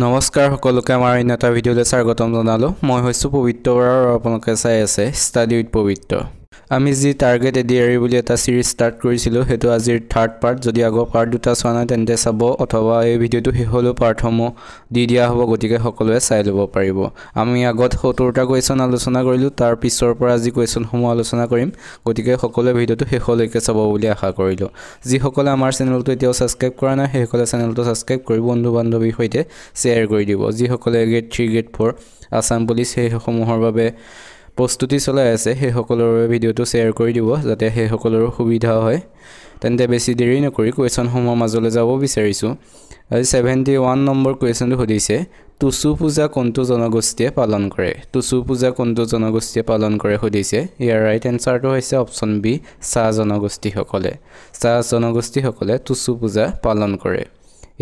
নমস্কাৰ সকলোকে আমাৰ এটা ভিডিঅ'লৈ স্বাগতম জনালোঁ। মই হৈছোঁ পবিত্ৰ আৰু আপোনালোকে চাই আছে ষ্টাডি উইথ পবিত্ৰ। আমি যি টাৰ্গেট এডিআৰই বুলি এটা চিৰিজ ষ্টাৰ্ট কৰিছিলোঁ সেইটো আজিৰ থাৰ্ড পাৰ্ট। যদি আগৰ পাৰ্ট দুটা চোৱা নাই তেন্তে চাব, অথবা এই ভিডিঅ'টো শেষ হ'লেও পাৰ্টসমূহ দি দিয়া হ'ব, গতিকে সকলোৱে চাই ল'ব পাৰিব। আমি আগত 70টা কুৱেশ্যন আলোচনা কৰিলোঁ, তাৰ পিছৰ পৰা আজি কুৱেশ্যনসমূহ আলোচনা কৰিম, গতিকে সকলোৱে ভিডিঅ'টো শেষলৈকে চাব বুলি আশা কৰিলোঁ। যিসকলে আমাৰ চেনেলটো এতিয়াও ছাবস্ক্ৰাইব কৰা নাই সেইসকলে চেনেলটো ছাবস্ক্ৰাইব কৰি বন্ধু বান্ধৱীৰ সৈতে শ্বেয়াৰ কৰি দিব। যিসকলে গ্ৰেড 3 গ্ৰেড 4 আছাম পুলিচ সেইসমূহৰ বাবে প্ৰস্তুতি চলাই আছে সেইসকলৰ ভিডিঅ'টো শ্বেয়াৰ কৰি দিব, যাতে সেইসকলৰো সুবিধা হয়। তেন্তে বেছি দেৰি নকৰি কুৱেশ্যনসমূহৰ মাজলৈ যাব বিচাৰিছোঁ। আজি 71 নম্বৰ কুৱেশ্যনটো সুধিছে, টুচু পূজা কোনটো জনগোষ্ঠীয়ে পালন কৰে? টুচু পূজা কোনটো জনগোষ্ঠীয়ে পালন কৰে সুধিছে। ইয়াৰ ৰাইট এনচাৰটো হৈছে অপশ্যন বি, চাহ জনগোষ্ঠীসকলে। চাহ জনগোষ্ঠীসকলে টুচু পূজা পালন কৰে।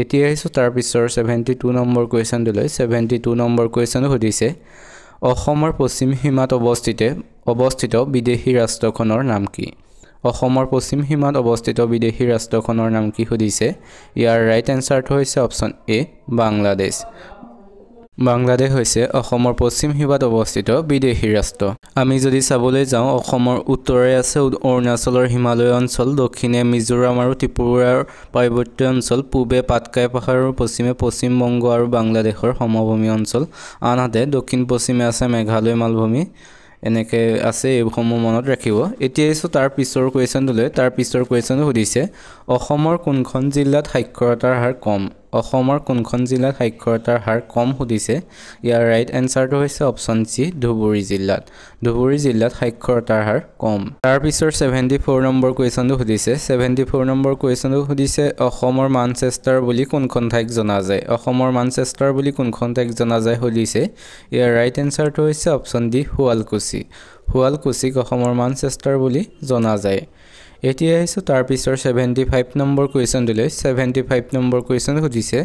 এতিয়া আহিছোঁ তাৰ পিছৰ 72 নম্বৰ কুৱেশ্যনটোলৈ। 72 নম্বৰ কুৱেশ্যনটো সুধিছে, অসমৰ পশ্চিম সীমাত অৱস্থিত বিদেশী ৰাষ্ট্ৰখনৰ নাম কি? অসমৰ পশ্চিম সীমাত অৱস্থিত বিদেশী ৰাষ্ট্ৰখনৰ নাম কি সুধিছে। ইয়াৰ ৰাইট এনচাৰটো হৈছে অপশ্যন এ, বাংলাদেশ। বাংলাদেশ হৈছে অসমৰ পশ্চিম সীমাত অৱস্থিত বিদেশী ৰাষ্ট্ৰ। আমি যদি চাবলৈ যাওঁ, অসমৰ উত্তৰে আছে অৰুণাচলৰ হিমালয় অঞ্চল, দক্ষিণে মিজোৰাম আৰু ত্ৰিপুৰাৰ পাৰ্বত্য অঞ্চল, পূবে পাটকাই পাহাৰ আৰু পশ্চিমে পশ্চিম বংগ আৰু বাংলাদেশৰ সমভূমি অঞ্চল, আনহাতে দক্ষিণ পশ্চিমে আছে মেঘালয় মালভূমি। এনেকৈ আছে, এইসমূহ মনত ৰাখিব। এতিয়া আহিছোঁ তাৰ পিছৰ কুৱেশ্যনটোলৈ। তাৰ পিছৰ কুৱেশ্যনটো সুধিছে, অসমৰ কোনখন জিলাত সাক্ষৰতাৰ হাৰ কম? অসমৰ কোনখন জিলাত সাক্ষৰতাৰ হাৰ কম সুধিছে। ইয়াৰ ৰাইট এনচাৰটো হৈছে অপশ্যন চি, ধুবুৰী জিলাত। ধুবুৰী জিলাত সাক্ষৰতাৰ হাৰ কম। তাৰ পিছৰ 74 নম্বৰ কুৱেশ্যনটো সুধিছে। 74 নম্বৰ কুৱেশ্যনটো সুধিছে, অসমৰ মানচেষ্টাৰ বুলি কোনখন ঠাইক জনা যায়? অসমৰ মানচেষ্টাৰ বুলি কোনখন ঠাইক জনা যায় সুধিছে। ইয়াৰ ৰাইট এনচাৰটো হৈছে অপশ্যন ডি, শুৱালকুছি। শুৱালকুছিক অসমৰ মানচেষ্টাৰ বুলি জনা যায়। এতিয়া আহিছোঁ তাৰ পিছৰ 75 নম্বৰ কুৱেশ্যনটোলৈ। 75 নম্বৰ কুৱেশ্যন সুধিছে,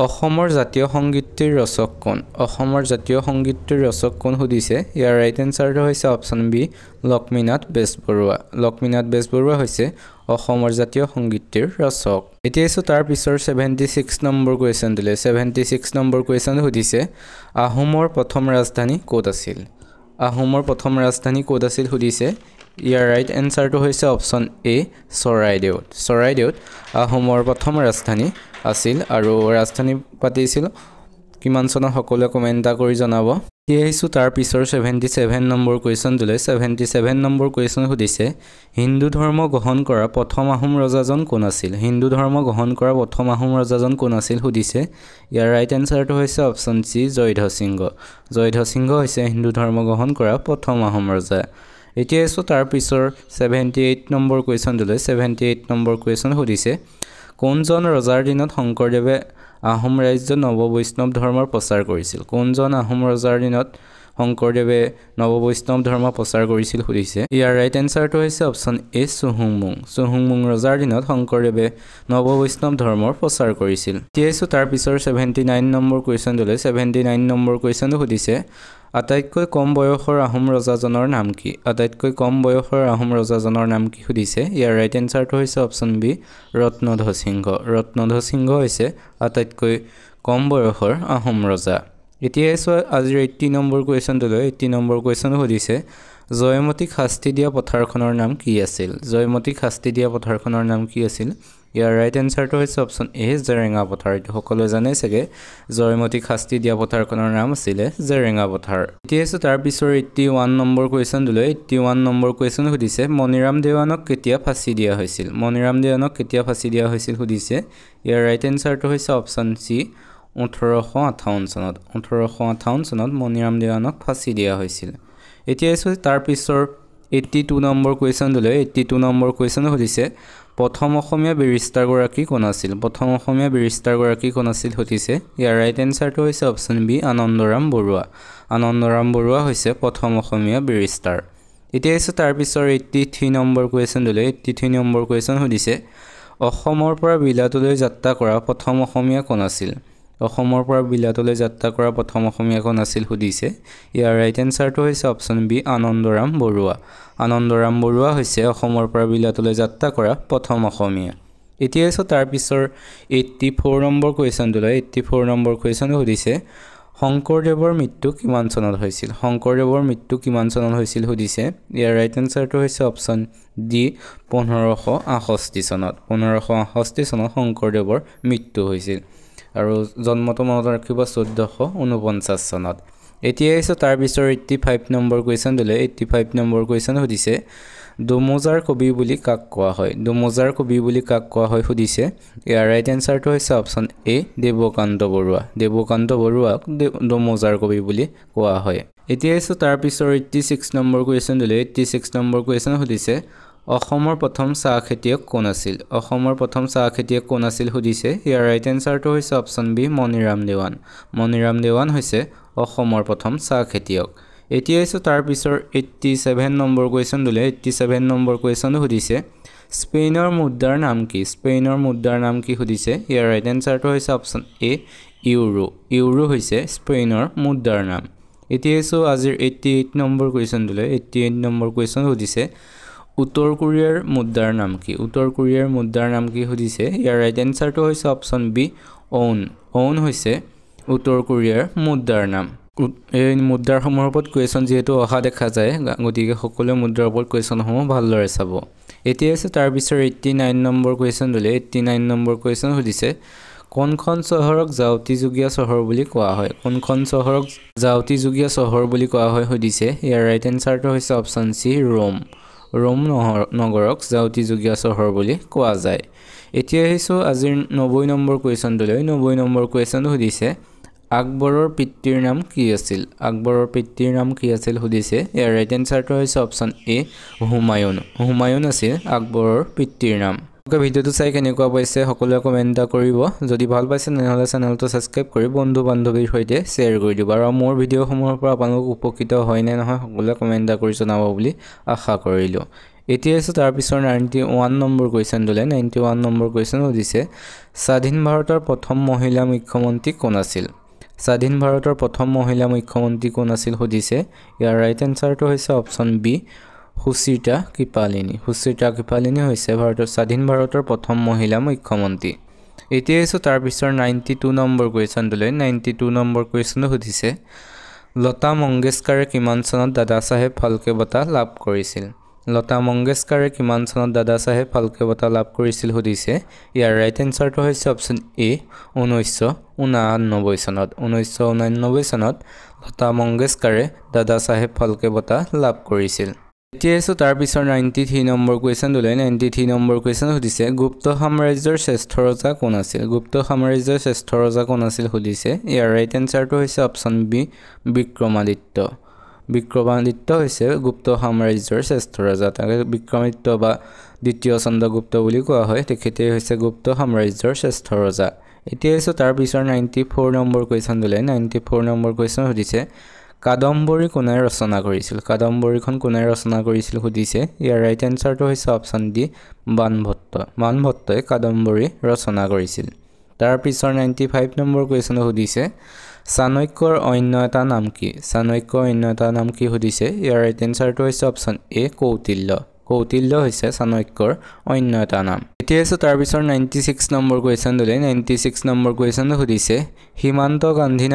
অসমৰ জাতীয় সংগীতটিৰ ৰচক কোন? অসমৰ জাতীয় সংগীতটিৰ ৰচক কোন সুধিছে। ইয়াৰ ৰাইট এনচাৰটো হৈছে অপশ্যন বি, লক্ষ্মীনাথ বেজবৰুৱা। লক্ষ্মীনাথ বেজবৰুৱা হৈছে অসমৰ জাতীয় সংগীতটিৰ ৰচক। এতিয়া আহিছোঁ তাৰ পিছৰ 76 নম্বৰ কুৱেশ্যনটোলৈ। 76 নম্বৰ কুৱেশ্যন সুধিছে, আহোমৰ প্ৰথম ৰাজধানী ক'ত আছিল? আহোমৰ প্ৰথম ৰাজধানী ক'ত আছিল সুধিছে। ইয়াৰ ৰাইট এনচাৰটো হৈছে অপশ্যন এ, চৰাইদেউত। চৰাইদেউত আহোমৰ প্ৰথম ৰাজধানী আছিল আৰু ৰাজধানী পাতিছিল কিমান চনত সকলোৱে কমেণ্ট এটা কৰি জনাব। এতিয়া আহিছোঁ তাৰ পিছৰ 77 নম্বৰ কুৱেশ্যনটোলৈ। 77 নম্বৰ কুৱেশ্যন সুধিছে, হিন্দু ধৰ্ম গ্ৰহণ কৰা প্ৰথম আহোম ৰজাজন কোন আছিল? হিন্দু ধৰ্ম গ্ৰহণ কৰা প্ৰথম আহোম ৰজাজন কোন আছিল সুধিছে। ইয়াৰ ৰাইট এনচাৰটো হৈছে অপশ্যন চি, জয়ধ্বসিংহ। জয়ধ্বসিংহ হৈছে হিন্দু ধৰ্ম গ্ৰহণ কৰা প্ৰথম আহোম ৰজা। এতিয়া আহিছোঁ তাৰ পিছৰ 78 নম্বৰ কুৱেশ্যনটোলৈ। 78 নম্বৰ কুৱেশ্যন সুধিছে, কোনজন ৰজাৰ দিনত শংকৰদেৱে আহোম ৰাজ্যত নৱবৈষ্ণৱ ধৰ্মৰ প্ৰচাৰ কৰিছিল? কোনজন আহোম ৰজাৰ দিনত শংকৰদেৱে নৱবৈষ্ণৱ ধৰ্ম প্ৰচাৰ কৰিছিল সুধিছে। ইয়াৰ ৰাইট এনচাৰটো হৈছে অপশ্যন এ, চুহুংমুং। চুহুংমুং ৰজাৰ দিনত শংকৰদেৱে নৱবৈষ্ণৱ ধৰ্মৰ প্ৰচাৰ কৰিছিল। এতিয়া আহিছোঁ তাৰ পিছৰ 79 নম্বৰ কুৱেশ্যনটোলৈ। 79 নম্বৰ কুৱেশ্যনটো সুধিছে, আটাইতকৈ কম বয়সৰ আহোম ৰজাজনৰ নাম কি? আটাইতকৈ কম বয়সৰ আহোম ৰজাজনৰ নাম কি সুধিছে। ইয়াৰ ৰাইট এনচাৰটো হৈছে অপশ্যন বি, ৰত্নধ্বসিংহ। ৰত্নধ্বসিংহ হৈছে আটাইতকৈ কম বয়সৰ আহোম ৰজা। এতিয়া আহিছোঁ আজিৰ 80 নম্বৰ কুৱেশ্যনটোলৈ। 80 নম্বৰ কুৱেশ্যন সুধিছে, জয়মতীক শাস্তি দিয়া পথাৰখনৰ নাম কি আছিল? জয়মতীক শাস্তি দিয়া পথাৰখনৰ নাম কি আছিল? ইয়াৰ ৰাইট এনচাৰটো হৈছে অপশ্যন এ, জেৰেঙা পথাৰ। এইটো সকলোৱে জানে চাগে, জয়মতীক শাস্তি দিয়া পথাৰখনৰ নাম আছিলে জেৰেঙা পথাৰ। এতিয়া আহিছোঁ তাৰ পিছৰ 81 নম্বৰ কুৱেশ্যনটোলৈ। 81 নম্বৰ কুৱেশ্যন সুধিছে, মণিৰাম দেৱানক কেতিয়া ফাঁচি দিয়া হৈছিল? মণিৰাম দেৱানক কেতিয়া ফাঁচি দিয়া হৈছিল সুধিছে। ইয়াৰ ৰাইট এনচাৰটো হৈছে অপশ্যন চি, 1858 চনত। 1858 চনত মণিৰাম দেৱানক ফাঁচি দিয়া হৈছিল। এতিয়া আহিছোঁ তাৰ পিছৰ 82 নম্বৰ কুৱেশ্যনটোলৈ। 82 নম্বৰ কুৱেশ্যন সুধিছে, প্ৰথম অসমীয়া বেৰিষ্টাৰগৰাকী কোন আছিল? প্ৰথম অসমীয়া বেৰিষ্টাৰগৰাকী কোন আছিল সুধিছে। ইয়াৰ ৰাইট এনচাৰটো হৈছে অপশ্যন বি, আনন্দৰাম বৰুৱা। আনন্দৰাম বৰুৱা হৈছে প্ৰথম অসমীয়া বেৰিষ্টাৰ। এতিয়া আহিছোঁ তাৰ পিছৰ 83 নম্বৰ কুৱেশ্যনটোলৈ। 83 নম্বৰ কুৱেশ্যন সুধিছে, অসমৰ পৰা বিলাতলৈ যাত্ৰা কৰা প্ৰথম অসমীয়া কোন আছিল? অসমৰ পৰা বিলাতলৈ যাত্ৰা কৰা প্ৰথম অসমীয়া কোন আছিল সুধিছে। ইয়াৰ ৰাইট এনচাৰটো হৈছে অপশ্যন বি, আনন্দৰাম বৰুৱা। আনন্দৰাম বৰুৱা হৈছে অসমৰ পৰা বিলাতলৈ যাত্ৰা কৰা প্ৰথম অসমীয়া। এতিয়া আছে তাৰ পিছৰ 84 নম্বৰ কুৱেশ্যনটোলৈ 84 নম্বৰ কুৱেশ্যন সুধিছে শংকৰদেৱৰ মৃত্যু কিমান চনত হৈছিল শংকৰদেৱৰ মৃত্যু কিমান চনত হৈছিল সুধিছে ইয়াৰ ৰাইট আনসাৰটো হৈছে অপচন ডি 1568 চনত 1568 চনত শংকৰদেৱৰ মৃত্যু হৈছিল আৰু জন্মটো মনত ৰাখিব 1449 চনত এতিয়া আছে তাৰ পিছৰ 85 নম্বৰ কুৱেশ্যনটোলৈ 85 নম্বৰ কুৱেশ্যন সুধিছে দমোজাৰ কবি বুলি কাক কোৱা হয় দমোজাৰ কবি বুলি কাক কোৱা হয় সুধিছে ইয়াৰ ৰাইট আনসাৰটো হৈছে অপচন এ দেৱকান্ত বৰুৱাক দমোজাৰ কবি বুলি কোৱা হয় এতিয়া আছে তাৰ পিছৰ 86 নম্বৰ কুৱেশ্যনটোলৈ 86 নম্বৰ কুৱেশ্যন সুধিছে অসমৰ প্ৰথম চাহ খেতিয়ক কোন আছিল অসমৰ প্ৰথম চাহ খেতিয়ক কোন আছিল সুধিছে ইয়াৰ ৰাইট আনসাৰটো হৈছে অপচন বি মণিৰাম দেৱান হৈছে অসমৰ প্ৰথম চাহ খেতিয়ক এতিয়া আছে তাৰ পিছৰ 87 নম্বৰ কুৱেশ্যনটোলৈ 87 নম্বৰ কুৱেশ্যন সুধিছে স্পেইনৰ মুদ্ৰাৰ নাম কি সুধিছে ইয়াৰ ৰাইট আনসাৰটো হৈছে অপচন এ ইউৰো হৈছে স্পেইনৰ মুদ্ৰাৰ নাম এতিয়া আছে আজিৰ 88 নম্বৰ কুৱেশ্যনটোলৈ 88 নম্বৰ কুৱেশ্যন সুধিছে উত্তৰ কোৰিয়াৰ মুদ্ৰাৰ নাম কি সুধিছে ইয়াৰ ৰাইট আনসাৰটো হৈছে অপচন বি অউন হৈছে উত্তৰ কোৰিয়াৰ মুদ্ৰাৰ নাম এই মুদ্ৰাসমূহৰ ওপৰত কুৱেশ্যন যেহেতু অহা দেখা যায় গতিকে সকলো মুদ্ৰাৰ ওপৰত কুৱেশ্যনসমূহ ভালদৰে চাব এতিয়া আছে তাৰ পিছৰ 89 নম্বৰ কুৱেশ্যনটোলৈ 89 নম্বৰ কুৱেশ্যন সুধিছে কোনখন চহৰক জাউতিযুগীয়া চহৰ বুলি কোৱা হয় সুধিছে ইয়াৰ ৰাইট আনসাৰটো হৈছে অপচন চি ৰোম নগৰক জাউতিযুগীয়া চহৰ বুলি কোৱা যায় এতিয়া আহিছো আজিৰ 90 নম্বৰ কুৱেশ্যনটোলৈ 90 নম্বৰ কুৱেশ্যন সুধিছে আকবৰৰ পিতৃৰ নাম কি আছিল সুধিছে ইয়াৰ ৰাইট আনসাৰটো হৈছে অপচন এ হুমায়ুন আছিল আকবৰৰ পিতৃৰ নাম ভিডিঅ'টো চাই কেনেকুৱা পাইছে সকলোৱে কমেণ্ট কৰিব যদি ভাল পাইছে তেনেহ'লে চেনেলটো ছাবস্ক্ৰাইব কৰি বন্ধু বান্ধৱীৰ সৈতে শ্বেয়াৰ কৰি দিব আৰু মোৰ ভিডিঅ'সমূহৰ পৰা আপোনালোক উপকৃত হয় নে নহয় সকলোৱে কমেণ্ট কৰি জনাব বুলি আশা কৰিলোঁ এতিয়া আছে তাৰ পিছৰ 91 নম্বৰ কুৱেশ্যনটোলৈ 91 নম্বৰ কুৱেশ্যন সুধিছে স্বাধীন ভাৰতৰ প্ৰথম মহিলা মুখ্যমন্ত্ৰী কোন আছিল সুধিছে ইয়াৰ ৰাইট আনসাৰটো হৈছে অপচন বি সুচিতা কৃপালিনী হৈছে স্বাধীন ভাৰতৰ প্ৰথম মহিলা মুখ্যমন্ত্ৰী এতিয়া আছে তাৰ পিছৰ 92 নম্বৰ কুৱেশ্যনটোলৈ 92 নম্বৰ কুৱেশ্যন সুধিছে লতা মংগেশকাৰে কিমান চনত দাদা চাহেব ফাল্কে বঁটা লাভ কৰিছিল সুধিছে ইয়াৰ ৰাইট আনসাৰটো হৈছে অপচন এ 1989 চনত লতা মংগেশকাৰে দাদা চাহেব ফাল্কে বঁটা লাভ কৰিছিল এতিয়া আছে তাৰ পিছৰ 93 নম্বৰ কুৱেশ্যনটোলৈ 93 নম্বৰ কুৱেশ্যন সুধিছে গুপ্ত সাম্ৰাজ্যৰ শ্ৰেষ্ঠ ৰজা কোন আছিল সুধিছে ইয়াৰ ৰাইট আনসাৰটো হৈছে অপচন বি বিক্ৰমাদিত্য হৈছে গুপ্ত সাম্ৰাজ্যৰ শ্ৰেষ্ঠ ৰজা তাকে বিক্ৰমাদিত্য বা দ্বিতীয় চন্দ্ৰগুপ্ত বুলি কোৱা হয় তেখেতে হৈছে গুপ্ত সাম্ৰাজ্যৰ শ্ৰেষ্ঠ ৰজা এতিয়া আছে তাৰ পিছৰ 94 নম্বৰ কুৱেশ্যনটোলৈ 94 নম্বৰ কুৱেশ্যন সুধিছে কাদম্বৰী কোনে ৰচনা কৰিছিল সুধিছে ইয়াৰ ৰাইট আনসাৰটো হৈছে অপচন ডি বাণভট্টই কাদম্বৰী ৰচনা কৰিছিল তাৰ পিছৰ 95 নম্বৰ কুৱেশ্যন সুধিছে চাণক্যৰ অন্য এটা নাম কি সুধিছে ইয়াৰ ৰাইট আনসাৰটো হৈছে অপচন এ কৌটিল্য হৈছে চাণক্যৰ অন্য এটা নাম এতিয়া আছে তাৰ পিছৰ 96 নম্বৰ কুৱেশ্যনটোলৈ 96 নম্বৰ কুৱেশ্যন সুধিছে সীমান্ত গান্ধী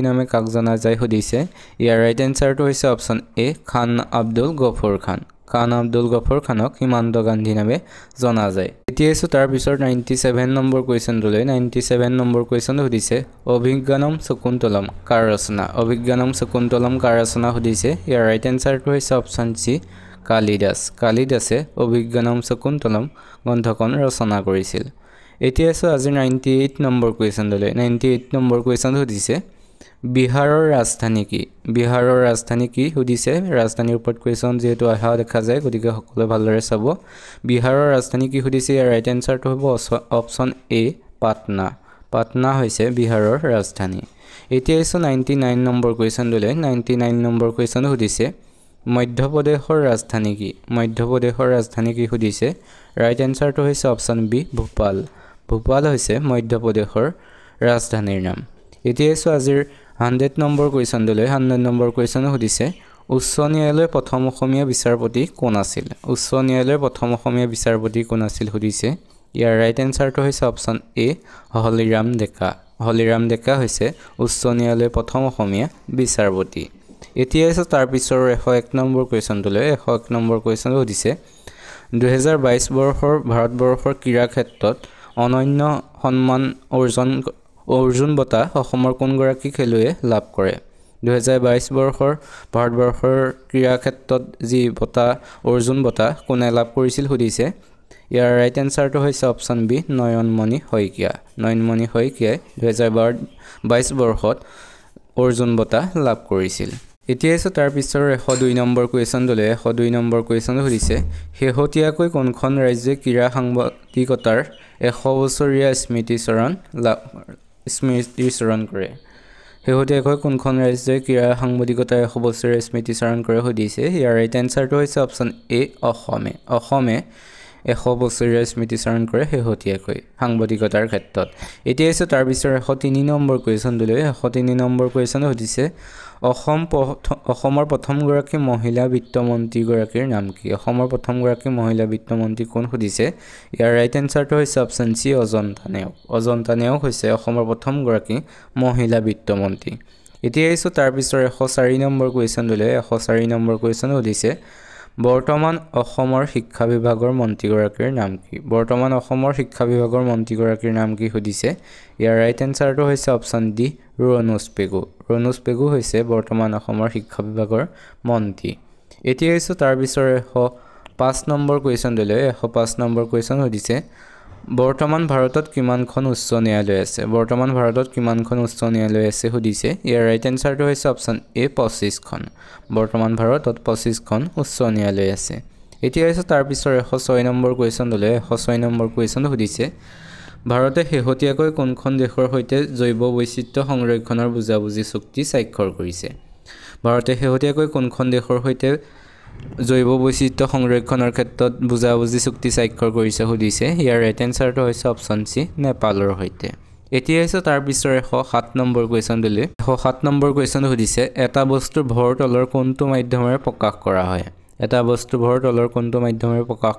নামে কাক জনা যায় সুধিছে ইয়াৰ ৰাইট আনসাৰটো হৈছে অপচন এ খান আব্দুল গফৰ খানক সীমান্ত গান্ধী নামে জনা যায় এতিয়া আছে তাৰ পিছৰ 97 নম্বৰ কুৱেশ্যনটোলৈ 97 নম্বৰ কুৱেশ্যন সুধিছে অভিজ্ঞানম শকুন্তলম কাৰ ৰচনা সুধিছে ইয়াৰ ৰাইট আনসাৰটো হৈছে অপচন চি কালিদাসে অভিজ্ঞানম শকুন্তলম গ্ৰন্থখন ৰচনা কৰিছিল এতিয়া আছে আজি 98 নম্বৰ কুৱেশ্যনটোলৈ 98 নম্বৰ কুৱেশ্যন সুধিছে বিহাৰৰ ৰাজধানী কি সুধিছে ৰাজধানীৰ ওপৰত কুৱেশ্যন যেহেতু অহা দেখা যায় গতিকে সকলোৱে ভালদৰে চাব বিহাৰৰ ৰাজধানী কি সুধিছে ইয়াৰ ৰাইট আনসাৰটো হ'ব অপচন এ পাটনা হৈছে বিহাৰৰ ৰাজধানী এতিয়া আছে 99 নম্বৰ কুৱেশ্যনটোলৈ 99 নম্বৰ কুৱেশ্যন সুধিছে মধ্যপ্ৰদেশৰ ৰাজধানী কি সুধিছে ৰাইট আনসাৰটো হৈছে অপচন বি ভোপাল হৈছে মধ্যপ্ৰদেশৰ ৰাজধানীৰ নাম এতিয়া আছে আজিৰ 100 নম্বৰ কুৱেশ্যনটোলৈ 100 নম্বৰ কুৱেশ্যন সুধিছে উচ্চ ন্যায়ালয়ৰ প্ৰথম অসমীয়া বিচাৰপতি কোন আছিল উচ্চ ন্যায়ালয়ৰ প্ৰথম অসমীয়া বিচাৰপতি কোন আছিল সুধিছে ইয়াৰ ৰাইট এনসাৰটো হৈছে অপচন এ হলিৰাম ডেকা হৈছে উচ্চ ন্যায়ালয়ৰ প্ৰথম অসমীয়া বিচাৰপতি এতিয়া আছে তাৰ পিছৰ 101 নম্বৰ কোৱেশ্যনটোলৈ 101 নম্বৰ কোৱেশ্যন সুধিছে 2022 বৰ্ষৰ ভাৰতবৰ্ষৰ ক্ৰীড়া ক্ষেত্ৰত অনন্য সন্মান অৰ্জুন বঁটা অসমৰ কোনগৰাকী খেলুৱৈয়ে লাভ কৰে 2022 বৰ্ষৰ ভাৰতবৰ্ষৰ ক্ৰীড়া ক্ষেত্ৰত যি বঁটা অৰ্জুন বঁটা কোনে লাভ কৰিছিল সুধিছে ইয়াৰ ৰাইট এনসাৰটো হৈছে অপচন বি নয়নমণি শইকীয়াই 2022 বৰ্ষত অৰ্জুন বঁটা লাভ কৰিছিল এতিয়া আছে তাৰ পিছৰ 102 নম্বৰ কোৱেশ্যনটোলৈ 102 নম্বৰ কোৱেশ্যন সুধিছে শেহতীয়াকৈ কোনখন ৰাজ্যই ক্ৰীড়া সাংবাদিকতাৰ 100 বছৰীয়া স্মৃতিচাৰণ কৰে শেহতীয়াকৈ কোনখন ৰাজ্যই ক্ৰীড়া সাংবাদিকতাৰ 100 বছৰীয়া স্মৃতিচাৰণ কৰে সুধিছে ইয়াৰ ৰাইট এনসাৰটো হৈছে অপচন এ অসমে 100 বছৰীয়া স্মৃতিচাৰণ কৰে শেহতীয়াকৈ সাংবাদিকতাৰ ক্ষেত্ৰত এতিয়া আছে তাৰ পিছৰ 103 নম্বৰ কোৱেশ্যনটোলৈ 103 নম্বৰ কোৱেশ্যন সুধিছে অসমৰ প্ৰথমগৰাকী মহিলা বিত্তমন্ত্ৰীগৰাকীৰ নাম কি অসমৰ প্ৰথমগৰাকী মহিলা বিত্তমন্ত্ৰী কোন সুধিছে ইয়াৰ ৰাইট এনসাৰটো হৈছে অপচন চি অজন্তা নেওগ হৈছে অসমৰ প্ৰথমগৰাকী মহিলা বিত্তমন্ত্ৰী এতিয়া আছে তাৰ পিছৰ 104 নম্বৰ কোৱেশ্যনটোলৈ 104 নম্বৰ কোৱেশ্যন সুধিছে বৰ্তমান অসমৰ শিক্ষা বিভাগৰ মন্ত্ৰীগৰাকীৰ নাম কি সুধিছে ইয়াৰ ৰাইট এনসাৰটো হৈছে অপচন ডি ৰণোজ পেগু হৈছে বৰ্তমান অসমৰ শিক্ষা বিভাগৰ মন্ত্ৰী এতিয়া হৈছে তাৰ পিছৰ 105 নম্বৰ কুৱেশ্যনটোলৈ 105 নম্বৰ কুৱেশ্যন সুধিছে বৰ্তমান ভাৰতত কিমানখন উচ্চ ন্যায়ালয় আছে সুধিছে ইয়াৰ ৰাইট এনসাৰটো হৈছে অপচন এ 25খন বৰ্তমান ভাৰতত 25খন উচ্চ ন্যায়ালয় আছে এতিয়া হৈছে তাৰ পিছৰ 106 নম্বৰ কুৱেশ্যনটোলৈ 106 নম্বৰ কুৱেশ্যন সুধিছে ভাৰতে শেহতীয়াকৈ কোনখন দেশৰ সৈতে জৈৱ বৈচিত্ৰ্য সংৰক্ষণৰ বুজাবুজি চুক্তি স্বাক্ষৰ কৰিছে ভাৰতে শেহতীয়াকৈ কোনখন দেশৰ সৈতে জৈৱ বৈচিত্ৰ্য সংৰক্ষণৰ ক্ষেত্ৰত বুজাবুজি চুক্তি স্বাক্ষৰ কৰিছে সুধিছে ইয়াৰ ৰাইট এনসাৰটো হৈছে অপচন সি নেপালৰ সৈতে এতিয়া হৈছে তাৰ পিছৰ 107 নম্বৰ কুৱেশ্যনটোলৈ 107 নম্বৰ কুৱেশ্যন সুধিছে এটা বস্তুৰ ভৰ তলৰ কোনটো মাধ্যমেৰে প্ৰকাশ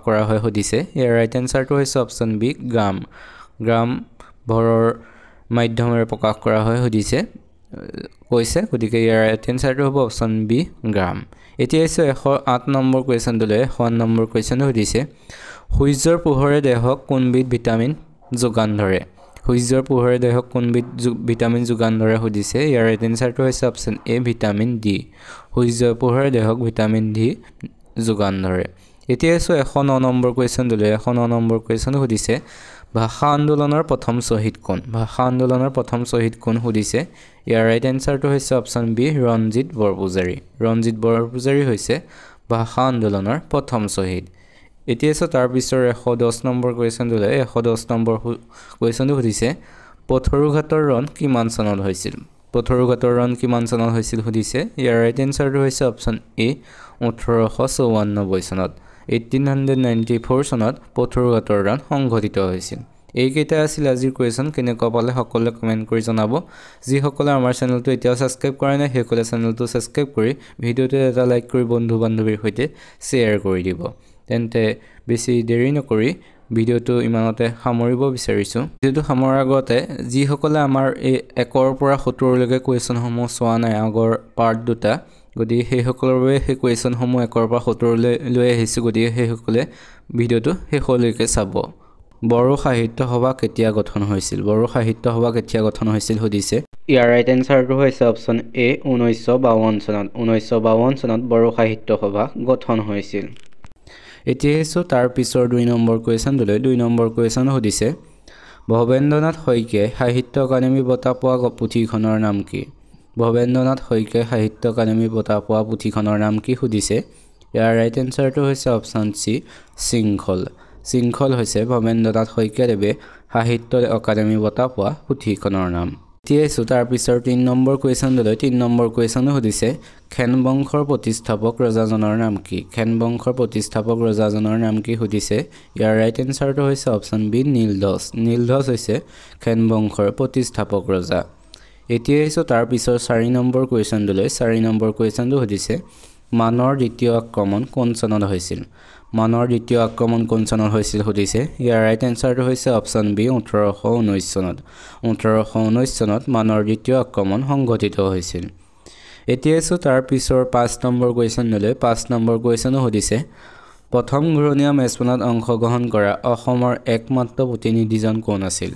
কৰা হয় সুধিছে ইয়াৰ ৰাইট এনসাৰটো হৈছে অপচন বি গ্ৰাম ভৰৰ মাধ্যমেৰে প্ৰকাশ কৰা হয় সুধিছে গতিকে ইয়াৰ ৰাইট এনসাৰটো হ'ব অপচন বি গ্ৰাম এতিয়া হৈছে 108 নম্বৰ কুৱেশ্যনটোলৈ 108 নম্বৰ কুৱেশ্যন সুধিছে সূৰ্যৰ পোহৰে দেহক কোনবিধ ভিটামিন যোগান ধৰে সুধিছে ইয়াৰ ৰাইট এনসাৰটো হৈছে অপচন এ ভিটামিন ডি সূৰ্যৰ পোহৰে দেহক ভিটামিন ডি যোগান ধৰে এতিয়া হৈছে 109 নম্বৰ কুৱেশ্যনটোলৈ 109 নম্বৰ কুৱেশ্যন সুধিছে ভাষা আন্দোলনৰ প্ৰথম শ্বহীদ কোন সুধিছে ইয়াৰ ৰাইট এনসাৰটো হৈছে অপচন বি ৰঞ্জিত বৰপূজাৰী হৈছে ভাষা আন্দোলনৰ প্ৰথম শ্বহীদ এতিয়া আছে তাৰ পিছৰ 110 নম্বৰ কুৱেশ্যনটোলৈ 110 নম্বৰ কুৱেশ্যনটো সুধিছে পথৰুঘাটৰ ৰণ কিমান চনত হৈছিল সুধিছে ইয়াৰ ৰাইট এনসাৰটো হৈছে অপচন এ 1894 চনত 1894 চনত পথৰুঘাটৰ ৰণ সংঘটিত হৈছিল এইকেইটা আছিল আজিৰ কুৱেশ্যন কেনেকুৱা পালে সকলোৱে কমেন্ট কৰি জনাব যিসকলে আমাৰ চেনেলটো এতিয়াও সাবস্ক্ৰাইব কৰা নাই সেইসকলে চেনেলটো সাবস্ক্ৰাইব কৰি ভিডিঅ'টো এটা লাইক কৰি বন্ধু বান্ধৱীৰ সৈতে শ্বেয়াৰ কৰি দিব তেন্তে বেছি দেৰি নকৰি ভিডিঅ'টো ইমানতে সামৰিব বিচাৰিছোঁ ভিডিঅ'টো সামৰাৰ আগতে যিসকলে আমাৰ এই 1ৰ পৰা 70 লৈকে কুৱেশ্যনসমূহ চোৱা নাই আগৰ পাৰ্ট দুটা গতিকে সেইসকলৰ বাবে সেই কুৱেশ্যনসমূহ 1ৰ পৰা 70 লৈ আহিছোঁ গতিকে সেইসকলে ভিডিঅ'টো শেষলৈকে চাব বড়ো সাহিত্য সভা কেতিয়া গঠন হৈছিল সুধিছে ইয়াৰ ৰাইট এনসাৰটো হৈছে অপচন এ 1952 চনত বড়ো সাহিত্য সভা গঠন হৈছিল এতিয়া তাৰ পিছৰ 2 নম্বৰ কুৱেশ্যনটোলৈ 2 নম্বৰ কুৱেশ্যন সুধিছে ভৱেন্দ্ৰনাথ শইকীয়াই সাহিত্য একাডেমী বঁটা পোৱা পুথিখনৰ নাম কি সুধিছে ইয়াৰ ৰাইট এনসাৰটো হৈছে অপচন চি শৃংখল হৈছে ভৱেন্দ্ৰনাথ শইকীয়াদেৱে সাহিত্য একাডেমী বঁটা পোৱা পুথিখনৰ নাম এতিয়া তাৰ পিছৰ 3 নম্বৰ কুৱেশ্যনটোলৈ 3 নম্বৰ কুৱেশ্যন সুধিছে খেন বংশৰ প্ৰতিষ্ঠাপক ৰজাজনৰ নাম কি সুধিছে ইয়াৰ ৰাইট এনসাৰটো হৈছে অপচন বি নীলধ্বজ হৈছে খেন বংশৰ প্ৰতিষ্ঠাপক ৰজা এতিয়া তাৰ পিছৰ 4 নম্বৰ কুৱেশ্যনটোলৈ 4 নম্বৰ কুৱেশ্যনটো সুধিছে মানৰ দ্বিতীয় আক্ৰমণ কোন চনত হৈছিল মানৰ দ্বিতীয় আক্ৰমণ কোন চনত হৈছিল সুধিছে ইয়াৰ ৰাইট এনসাৰটো হৈছে অপচন বি 1819 চনত 1819 চনত মানৰ দ্বিতীয় আক্ৰমণ সংঘটিত হৈছিল এতিয়া এসো তাৰ পিছৰ 5 নম্বৰ কোৱেশ্চনলৈ 5 নম্বৰ কোৱেশ্চনো সুধিছে প্ৰথম ঘূৰণীয়া মেচখনত অংশগ্ৰহণ কৰা অসমৰ একমাত্ৰ প্ৰতিনিধিজন কোন আছিল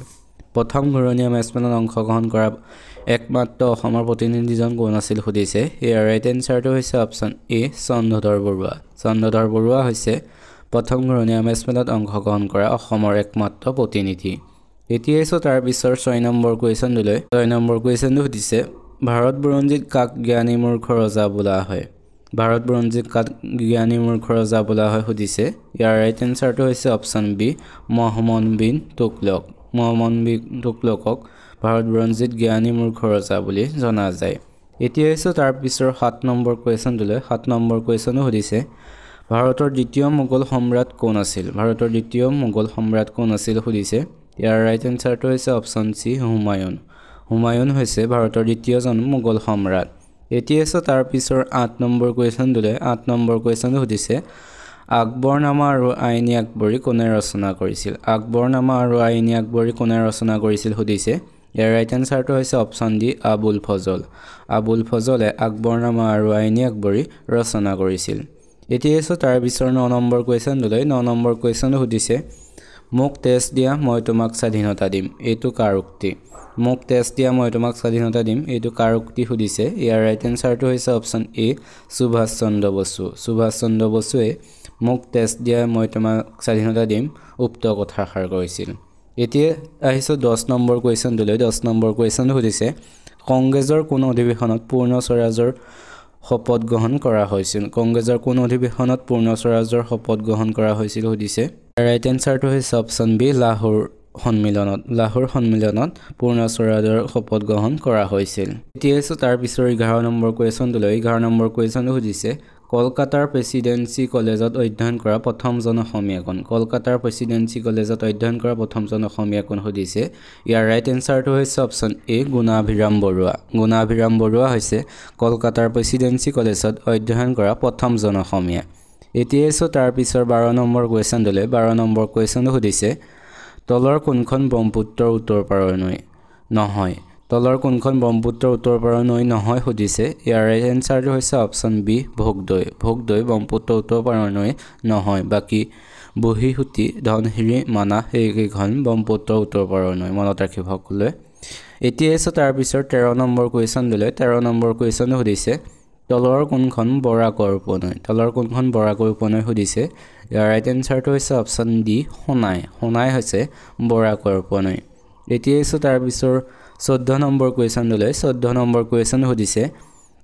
প্ৰথম ঘূৰণীয়া মেচখনত অংশগ্ৰহণ কৰা একমাত্ৰ অসমৰ প্ৰতিনিধিজন কোন আছিল সুধিছে ইয়াৰ ৰাইট এনসাৰটো হৈছে অপচন এ চন্দ্ৰধৰ বৰুৱা হৈছে প্ৰথম ঘূৰণীয়া মেচখনত অংশগ্ৰহণ কৰা অসমৰ একমাত্ৰ প্ৰতিনিধি এতিয়া এসো তাৰ পিছৰ 6 নম্বৰ কোৱেশ্চনলৈ 6 নম্বৰ কোৱেশ্চনটো সুধিছে ভাৰত বুৰঞ্জীত কাক জ্ঞানী মূৰ্খ ৰজা বোলা হয় ভাৰত বুৰঞ্জীত কাক জ্ঞানী মূৰ্খ ৰজা বোলা হয় সুধিছে ইয়াৰ ৰাইট এনসাৰটো হৈছে অপচন বি মুহাম্মদ বিন তুগলকক ভাৰত বুৰঞ্জীত জ্ঞানী মূৰ্খ ৰজা বুলি জনা যায় এতিয়া এসো তাৰ পিছৰ 7 নম্বৰ কোৱেশ্চনলৈ 7 নম্বৰ কোৱেশ্চনো সুধিছে ভাৰতৰ দ্বিতীয় মোগল সম্ৰাট কোন আছিল ভাৰতৰ দ্বিতীয় মোগল সম্ৰাট কোন আছিল সুধিছে ইয়াৰ ৰাইট এনসাৰটো হৈছে অপচন সি হুমায়ুন হৈছে ভাৰতৰ দ্বিতীয়জন মোগল সম্ৰাট এতিয়া এসো তাৰ পিছৰ 8 নম্বৰ কোৱেশ্চনলৈ 8 নম্বৰ কোৱেশ্চনো সুধিছে আকবৰনামা আৰু আইনী আকবৰী কোনে ৰচনা কৰিছিল আকবৰনামা আৰু আইনী আকবৰী কোনে ৰচনা কৰিছিল সুধিছে ইয়াৰ ৰাইট এনসাৰটো হৈছে অপচন ডি আবুল ফজলে আকবৰনামা আৰু আইনী আকবৰী ৰচনা কৰিছিল এতিয়া এসো তাৰ পিছৰ 9 নম্বৰ কোৱেশ্চনলৈ 9 নম্বৰ কোৱেশ্চনো সুধিছে মোক তেজ দিয়া মই তোমাক স্বাধীনতা দিম এইটো কাৰ উক্তি মোক তেজ দিয়া মই তোমাক স্বাধীনতা দিম এইটো কাৰ উক্তি সুধিছে ইয়াৰ ৰাইট এনসাৰটো হৈছে অপচন এ সুভাষ চন্দ্ৰ বসুৱে মোক তেজ দিয়া মই তোমাক স্বাধীনতা দিম উক্ত কথাষাৰ কৈছিল এতিয়া আহিছো 10 নম্বৰ কোৱেশ্চনলৈ 10 নম্বৰ কোৱেশ্চন সুধিছে কংগ্ৰেছৰ কোন অধিৱেশনত পূৰ্ণ স্বৰাজৰ শপত গ্ৰহণ কৰা হৈছিল কংগ্ৰেছৰ কোন অধিৱেশনত পূৰ্ণ স্বৰাজৰ শপত গ্ৰহণ কৰা হৈছিল সুধিছে ৰাইট এনসাৰটো হৈছে অপচন বি লাহোৰ সন্মিলনত পূৰ্ণ স্বৰাজৰ শপত গ্ৰহণ কৰা হৈছিল এতিয়া তাৰ পিছৰ 11 নম্বৰ কোৱেশ্চনলৈ 11 নম্বৰ কোৱেশ্চনটো সুধিছে কলকাতাৰ প্ৰেসিডেন্সি কলেজত অধ্যয়ন কৰা প্ৰথমজন অসমীয়া কোন কলকাতাৰ প্ৰেসিডেন্সি কলেজত অধ্যয়ন কৰা প্ৰথমজন অসমীয়া কোন সুধিছে ইয়াৰ ৰাইট এনসাৰটো হৈছে অপচন এ গুণাভিৰাম বৰুৱা হৈছে কলকাতাৰ প্ৰেসিডেন্সি কলেজত অধ্যয়ন কৰা প্ৰথমজন অসমীয়া এতিয়া তাৰ পিছৰ 12 নম্বৰ কোৱেশ্চনলৈ 12 নম্বৰ কোৱেশ্চনটো সুধিছে তলৰ কোনখন ব্ৰহ্মপুত্ৰৰ উত্তৰ পাৰৰ নৈ নহয় তলৰ কোনখন ব্ৰহ্মপুত্ৰৰ উত্তৰ পাৰৰ নৈ নহয় সুধিছে ইয়াৰ ৰাইট এনসাৰটো হৈছে অপচন বি ভোগদৈ ব্ৰহ্মপুত্ৰৰ উত্তৰ পাৰৰ নৈ নহয় বাকি বহিহুতি ধনশিৰি মানাহ এইকেইখন ব্ৰহ্মপুত্ৰৰ উত্তৰ পাৰৰ নৈ মনত ৰাখিব সকলোৱে এতিয়া তাৰ পিছৰ 13 নম্বৰ কোৱেশ্চনলৈ 13 নম্বৰ কোৱেশ্চনটো সুধিছে তলৰ কোনখন বৰাকৰ উপনৈ সুধিছে ইয়াৰ ৰাইট এনসাৰটো হৈছে অপচন ডি সোণাই হৈছে বৰাকৰ উপনৈ এতিয়া তাৰ পিছৰ 14 নম্বৰ কুৱেশ্যনলৈ 14 নম্বৰ কুৱেশ্যন সুধিছে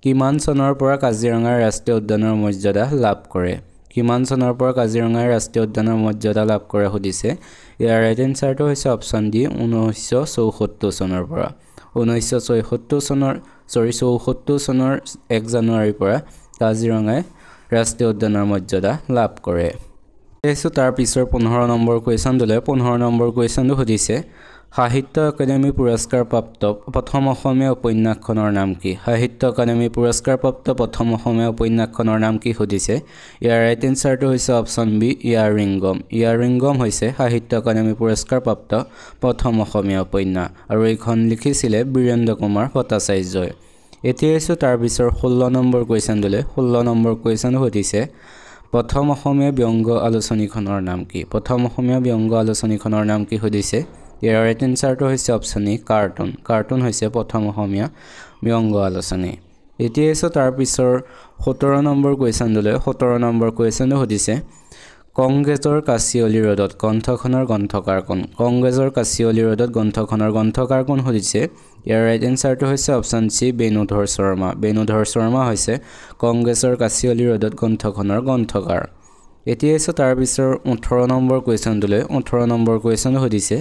কিমান চনৰ পৰা কাজিৰঙা ৰাষ্ট্ৰীয় উদ্যানৰ মৰ্যাদা লাভ কৰে কিমান চনৰ পৰা কাজিৰঙা ৰাষ্ট্ৰীয় উদ্যানৰ মৰ্যাদা লাভ কৰে সুধিছে ইয়াৰ ৰাইট এনসাৰটো হৈছে অপচন ডি 1974 চনৰ পৰা 1974 চনৰ 1 জানুৱাৰীৰ পৰা কাজিৰঙাই ৰাষ্ট্ৰীয় উদ্যানৰ মৰ্যাদা লাভ কৰে তাৰ পিছৰ 15 নম্বৰ কুৱেশ্যনলৈ 15 নম্বৰ কুৱেশ্যনটো সুধিছে সাহিত্য একাডেমী পুৰস্কাৰ প্ৰাপ্ত প্ৰথম অসমীয়া উপন্যাসখনৰ নাম কি সাহিত্য একাডেমী পুৰস্কাৰ প্ৰাপ্ত প্ৰথম অসমীয়া উপন্যাসখনৰ নাম কি সুধিছে ইয়াৰ ৰাইট এনসাৰটো হৈছে অপচন বি ইয়াৰিংগম হৈছে সাহিত্য একাডেমী পুৰস্কাৰ প্ৰাপ্ত প্ৰথম অসমীয়া উপন্যাস আৰু এইখন লিখিছিলে বীৰেন্দ্ৰ কুমাৰ ভট্টাচাৰ্যই এতিয়া তাৰ পিছৰ 16 নম্বৰ কুৱেশ্যনলৈ 16 নম্বৰ কুৱেশ্যন সুধিছে প্ৰথম অসমীয়া ব্যংগ আলোচনীখনৰ নাম কি প্ৰথম অসমীয়া ব্যংগ আলোচনীখনৰ নাম কি সুধিছে ইয়াৰ ৰাইট এনসাৰটো হৈছে অপচন ই কাৰ্টুন হৈছে প্ৰথম অসমীয়া ব্যংগ আলোচনী এতিয়া তাৰ পিছৰ 17 নম্বৰ কুৱেশ্যনলৈ 17 নম্বৰ কুৱেশ্যনটো সুধিছে কংগ্ৰেছৰ কাচিয়লি ৰোডত গ্ৰন্থখনৰ গ্ৰন্থকাৰ কোন কংগ্ৰেছৰ কাচিয়লি ৰোডত গ্ৰন্থখনৰ গ্ৰন্থকাৰ কোন সুধিছে ইয়াৰ ৰাইট এনসাৰটো হৈছে অপচন সি বেণুধৰ শৰ্মা হৈছে কংগ্ৰেছৰ কাচিয়লি ৰোডত গ্ৰন্থখনৰ গ্ৰন্থকাৰ এতিয়া তাৰ পিছৰ 18 নম্বৰ কুৱেশ্যনলৈ 18 নম্বৰ কুৱেশ্যন সুধিছে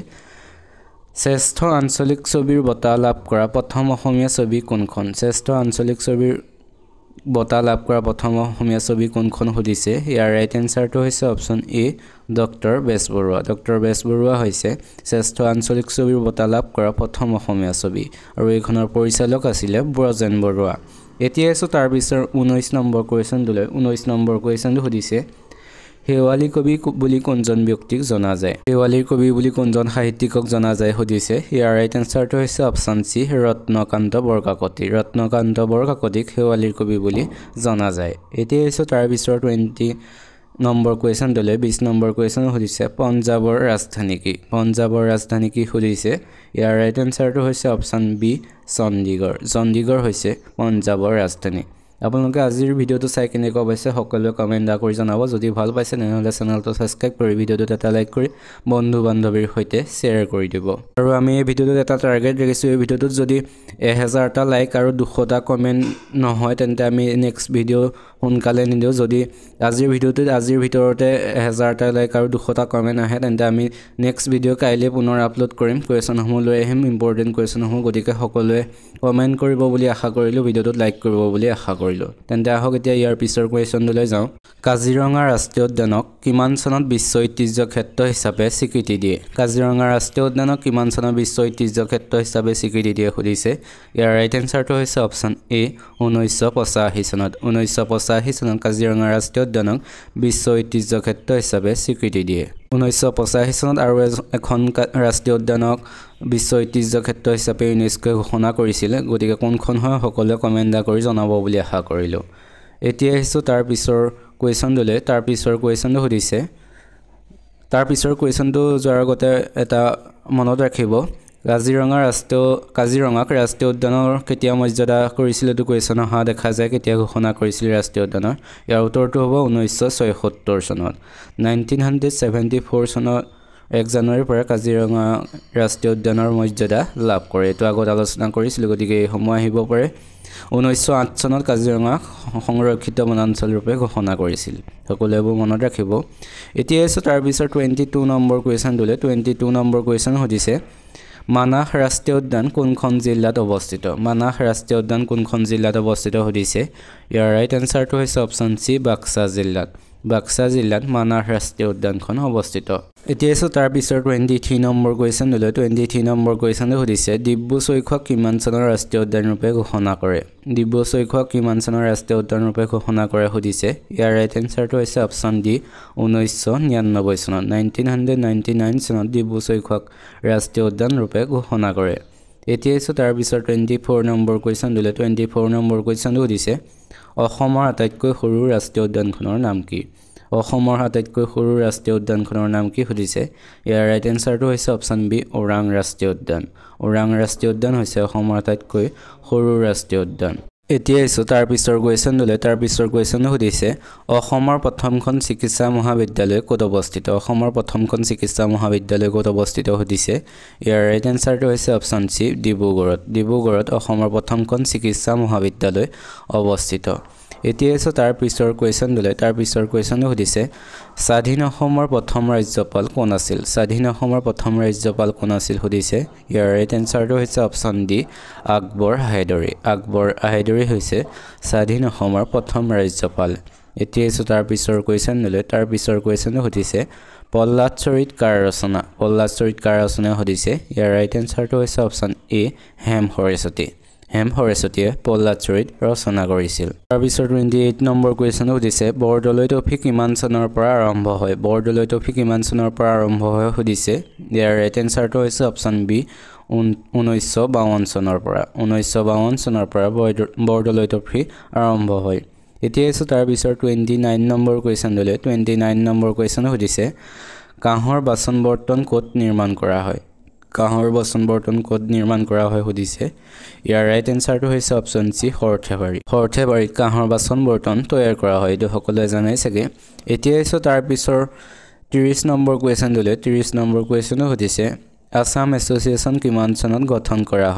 শ্ৰেষ্ঠ আঞ্চলিক ছবিৰ বঁটা লাভ কৰা প্ৰথম অসমীয়া ছবি কোনখন শ্ৰেষ্ঠ আঞ্চলিক ছবিৰ বঁটা লাভ কৰা প্ৰথম অসমীয়া ছবি কোনখন সুধিছে ইয়াৰ ৰাইট এনসাৰটো হৈছে অপচন এ ডক্টৰ বেজবৰুৱা হৈছে শ্ৰেষ্ঠ আঞ্চলিক ছবিৰ বঁটা লাভ কৰা প্ৰথম অসমীয়া ছবি আৰু এইখনৰ পৰিচালক আছিল ব্ৰজেন বৰুৱা এতিয়া আছো তাৰ পিছৰ 19 নম্বৰ কুৱেশ্যনটোলৈ 19 নম্বৰ কুৱেশ্যনটো সুধিছে শেৱালী কবি বুলি কোনজন ব্যক্তিক জনা যায় শেৱালীৰ কবি বুলি কোনজন সাহিত্যিকক জনা যায় সুধিছে ইয়াৰ ৰাইট এনসাৰটো হৈছে অপচন সি ৰত্নকান্ত বৰকাকতি ৰত্নকান্ত বৰকাকতিক শেৱালীৰ কবি বুলি জনা যায় এতিয়া আছো তাৰ পিছৰ 20 নম্বৰ কুৱেশ্যনটোলৈ 20 নম্বৰ কুৱেশ্যন সুধিছে পঞ্জাবৰ ৰাজধানী কি পঞ্জাবৰ ৰাজধানী কি সুধিছে ইয়াৰ ৰাইট এনসাৰটো হৈছে অপচন বি চণ্ডীগড় চণ্ডীগড় হৈছে পঞ্জাবৰ ৰাজধানী আপোনালোকে আজিৰ ভিডিওটো চাই কেনেকুৱা পাইছে সকলোৱে কমেন্ট কৰি জনাব যদি ভাল পাইছে তেনেহলে চেনেলটো সাবস্ক্ৰাইব কৰি ভিডিওটো এটা লাইক কৰি বন্ধু বান্ধৱীৰ সৈতে শ্বেয়াৰ কৰি দিব আৰু আমি এই ভিডিওটোত এটা টাৰ্গেট ৰাখিছো এই ভিডিওটোত যদি 1000টা লাইক আৰু 200টা কমেন্ট নহয় তেন্তে আমি নেক্সট ভিডিও সোনকালে নিদিও যদি আজিৰ ভিডিওটোত আজিৰ ভিতৰতে 1000টা লাইক আৰু 200টা কমেন্ট আহে তেন্তে আমি নেক্সট ভিডিও কাইলৈ পুনৰ আপলোড কৰিম কুৱেশ্যনসমূহ লৈ আহিম ইম্পৰ্টেন্ট কুৱেশ্যনসমূহ গতিকে সকলোৱে কমেন্ট কৰিব বুলি আশা কৰিলো ভিডিওটোত লাইক কৰিব বুলি আশা কৰিলো তেন্তে আহক এতিয়া ইয়াৰ পিছৰ কুৱেশ্যনলৈ যাওঁ কাজিৰঙা ৰাষ্ট্ৰীয় উদ্যানক কিমান চনত বিশ্ব ঐতিহ্য ক্ষেত্ৰ হিচাপে স্বীকৃতি দিয়ে কাজিৰঙা ৰাষ্ট্ৰীয় উদ্যানক কিমান চনত বিশ্ব ঐতিহ্য ক্ষেত্ৰ হিচাপে স্বীকৃতি দিয়ে সুধিছে ইয়াৰ ৰাইট এনসাৰটো হৈছে অপচন এ 1985 চনত 1985 চনত কাজিৰঙা ৰাষ্ট্ৰীয় উদ্যানক বিশ্ব ঐতিহ্য ক্ষেত্ৰ হিচাপে স্বীকৃতি দিয়ে 1985 চনত আৰু এখন ৰাষ্ট্ৰীয় উদ্যানক বিশ্ব ঐতিহ্য ক্ষেত্ৰ হিচাপে ইউনেস্কোয়ে ঘোষণা কৰিছিল গতিকে কোনখন হয় সকলোৱে কমেন্ট কৰি জনাব বুলি আশা কৰিলো এতিয়া আহিছো তাৰ পিছৰ কুৱেশ্যনটোলৈ তাৰ পিছৰ কুৱেশ্যনটো সুধিছে তাৰ পিছৰ কুৱেশ্যনটো যোৱাৰ আগতে এটা মনত ৰাখিব কাজিৰঙাক ৰাষ্ট্ৰীয় উদ্যানৰ কেতিয়া মৰ্যাদা কৰিছিল এইটো কুৱেশ্যন অহা দেখা যায় কেতিয়া ঘোষণা কৰিছিল ৰাষ্ট্ৰীয় উদ্যানৰ ইয়াৰ উত্তৰটো হ'ব 1976 চনত 1974 চনত 1 জানুৱাৰীৰ পৰা কাজিৰঙা ৰাষ্ট্ৰীয় উদ্যানৰ মৰ্যাদা লাভ কৰে এটো আগত আলোচনা কৰিছিল গতিকে এই সময় আহিব পাৰে 1908 চনত কাজিৰঙা সংৰক্ষিত বনাঞ্চল ৰূপে ঘোষণা কৰিছিল সকলোৱে মনত ৰাখিব এতিয়া আছে তাৰ পিছৰ 22 নম্বৰ কুৱেশ্যনটোলৈ 22 নম্বৰ কুৱেশ্যন সুধিছে মানাহ ৰাষ্ট্ৰীয় উদ্যান কোনখন জিলাত অৱস্থিত মানাহ ৰাষ্ট্ৰীয় উদ্যান কোনখন জিলাত অৱস্থিত সুধিছে ইয়াৰ ৰাইট এনসাৰটো হৈছে অপচন সি বাক্সা জিলাত মানাহ ৰাষ্ট্ৰীয় উদ্যানখন অৱস্থিত এতিয়া আছে তাৰ পিছৰ 23 নম্বৰ কুৱেশ্যনলৈ 23 নম্বৰ কুৱেশ্যনটো সুধিছে ডিব্ৰু চৈখোৱাক কিমান চনৰ ৰাষ্ট্ৰীয় উদ্যান ৰূপে ঘোষণা কৰে ডিব্ৰু চৈখোৱাক কিমান চনৰ ৰাষ্ট্ৰীয় উদ্যান ৰূপে ঘোষণা কৰে সুধিছে ইয়াৰ ৰাইট এনসাৰটো হৈছে অপচন ডি 1999 চনত 1999 চনত ডিব্ৰু চৈখোৱাক ৰাষ্ট্ৰীয় উদ্যান ৰূপে ঘোষণা কৰে এতিয়া আছে তাৰ পিছৰ 24 নম্বৰ কুৱেশ্যনলৈ 24 নম্বৰ কুৱেশ্যনটো সুধিছে অসমৰ আটাইতকৈ সৰু ৰাষ্ট্ৰীয় উদ্যানখনৰ নাম কি অসমৰ আটাইতকৈ সৰু ৰাষ্ট্ৰীয় উদ্যানখনৰ নাম কি সুধিছে ইয়াৰ ৰাইট এনসাৰটো হৈছে অপচন বি ওৰাং ৰাষ্ট্ৰীয় উদ্যান হৈছে অসমৰ আটাইতকৈ সৰু ৰাষ্ট্ৰীয় উদ্যান এতিয়া আছো তাৰ পিছৰ কুৱেশ্যনলৈ তাৰ পিছৰ কুৱেশ্যনটো সুধিছে অসমৰ প্ৰথমখন চিকিৎসা মহাবিদ্যালয় ক'ত অৱস্থিত অসমৰ প্ৰথমখন চিকিৎসা মহাবিদ্যালয় ক'ত অৱস্থিত সুধিছে ইয়াৰ ৰাইট এনসাৰটো হৈছে অপচন সি ডিব্ৰুগড়ত অসমৰ প্ৰথমখন চিকিৎসা মহাবিদ্যালয় অৱস্থিত এতিয়া আছে তাৰ পিছৰ কুৱেশ্যনলৈ তাৰ পিছৰ কুৱেশ্যনটো সুধিছে স্বাধীন অসমৰ প্ৰথম ৰাজ্যপাল কোন আছিল সুধিছে ইয়াৰ ৰাইট এনসাৰটো হৈছে অপচন ডি আকবৰ হায়দৰী হৈছে স্বাধীন অসমৰ প্ৰথম ৰাজ্যপাল এতিয়া আছে তাৰ পিছৰ কুৱেশ্যনলৈ তাৰ পিছৰ কুৱেশ্যনটো সুধিছে পল্লাদ চৰিত কাৰ ৰচনা সুধিছে ইয়াৰ ৰাইট এনসাৰটো হৈছে অপচন এ হেম সৰস্বতীয়ে পল্লাদ চৰিত ৰচনা কৰিছিল তাৰ পিছৰ 28 নম্বৰ কুৱেশ্যন সুধিছে বৰদলৈ ট্ৰফী কিমান চনৰ পৰা আৰম্ভ হয় সুধিছে ইয়াৰ ৰাইট এনসাৰটো হৈছে অপচন বি 1952 চনৰ পৰা বৰদলৈ ট্ৰফী আৰম্ভ হয় এতিয়া আছে তাৰ পিছৰ 29 নম্বৰ কুৱেশ্যনলৈ 29 নম্বৰ কুৱেশ্যন সুধিছে কাঁহৰ বাচন বৰ্তন ক'ত নিৰ্মাণ কৰা হয় সুধিছে ইয়াৰ ৰাইট এনসাৰটো হৈছে অপচন সি সৰ্থেবাৰীত কাঁহৰ বাচন বৰ্তন তৈয়াৰ কৰা হয় এইটো সকলোৱে জানাই চাগে এতিয়া আছে তাৰ পিছৰ 30 নম্বৰ কুৱেশ্যনলৈ 30 নম্বৰ কুৱেশ্যন সুধিছে আসাম এছ'চিয়েশ্যন কিমান চনত গঠন কৰা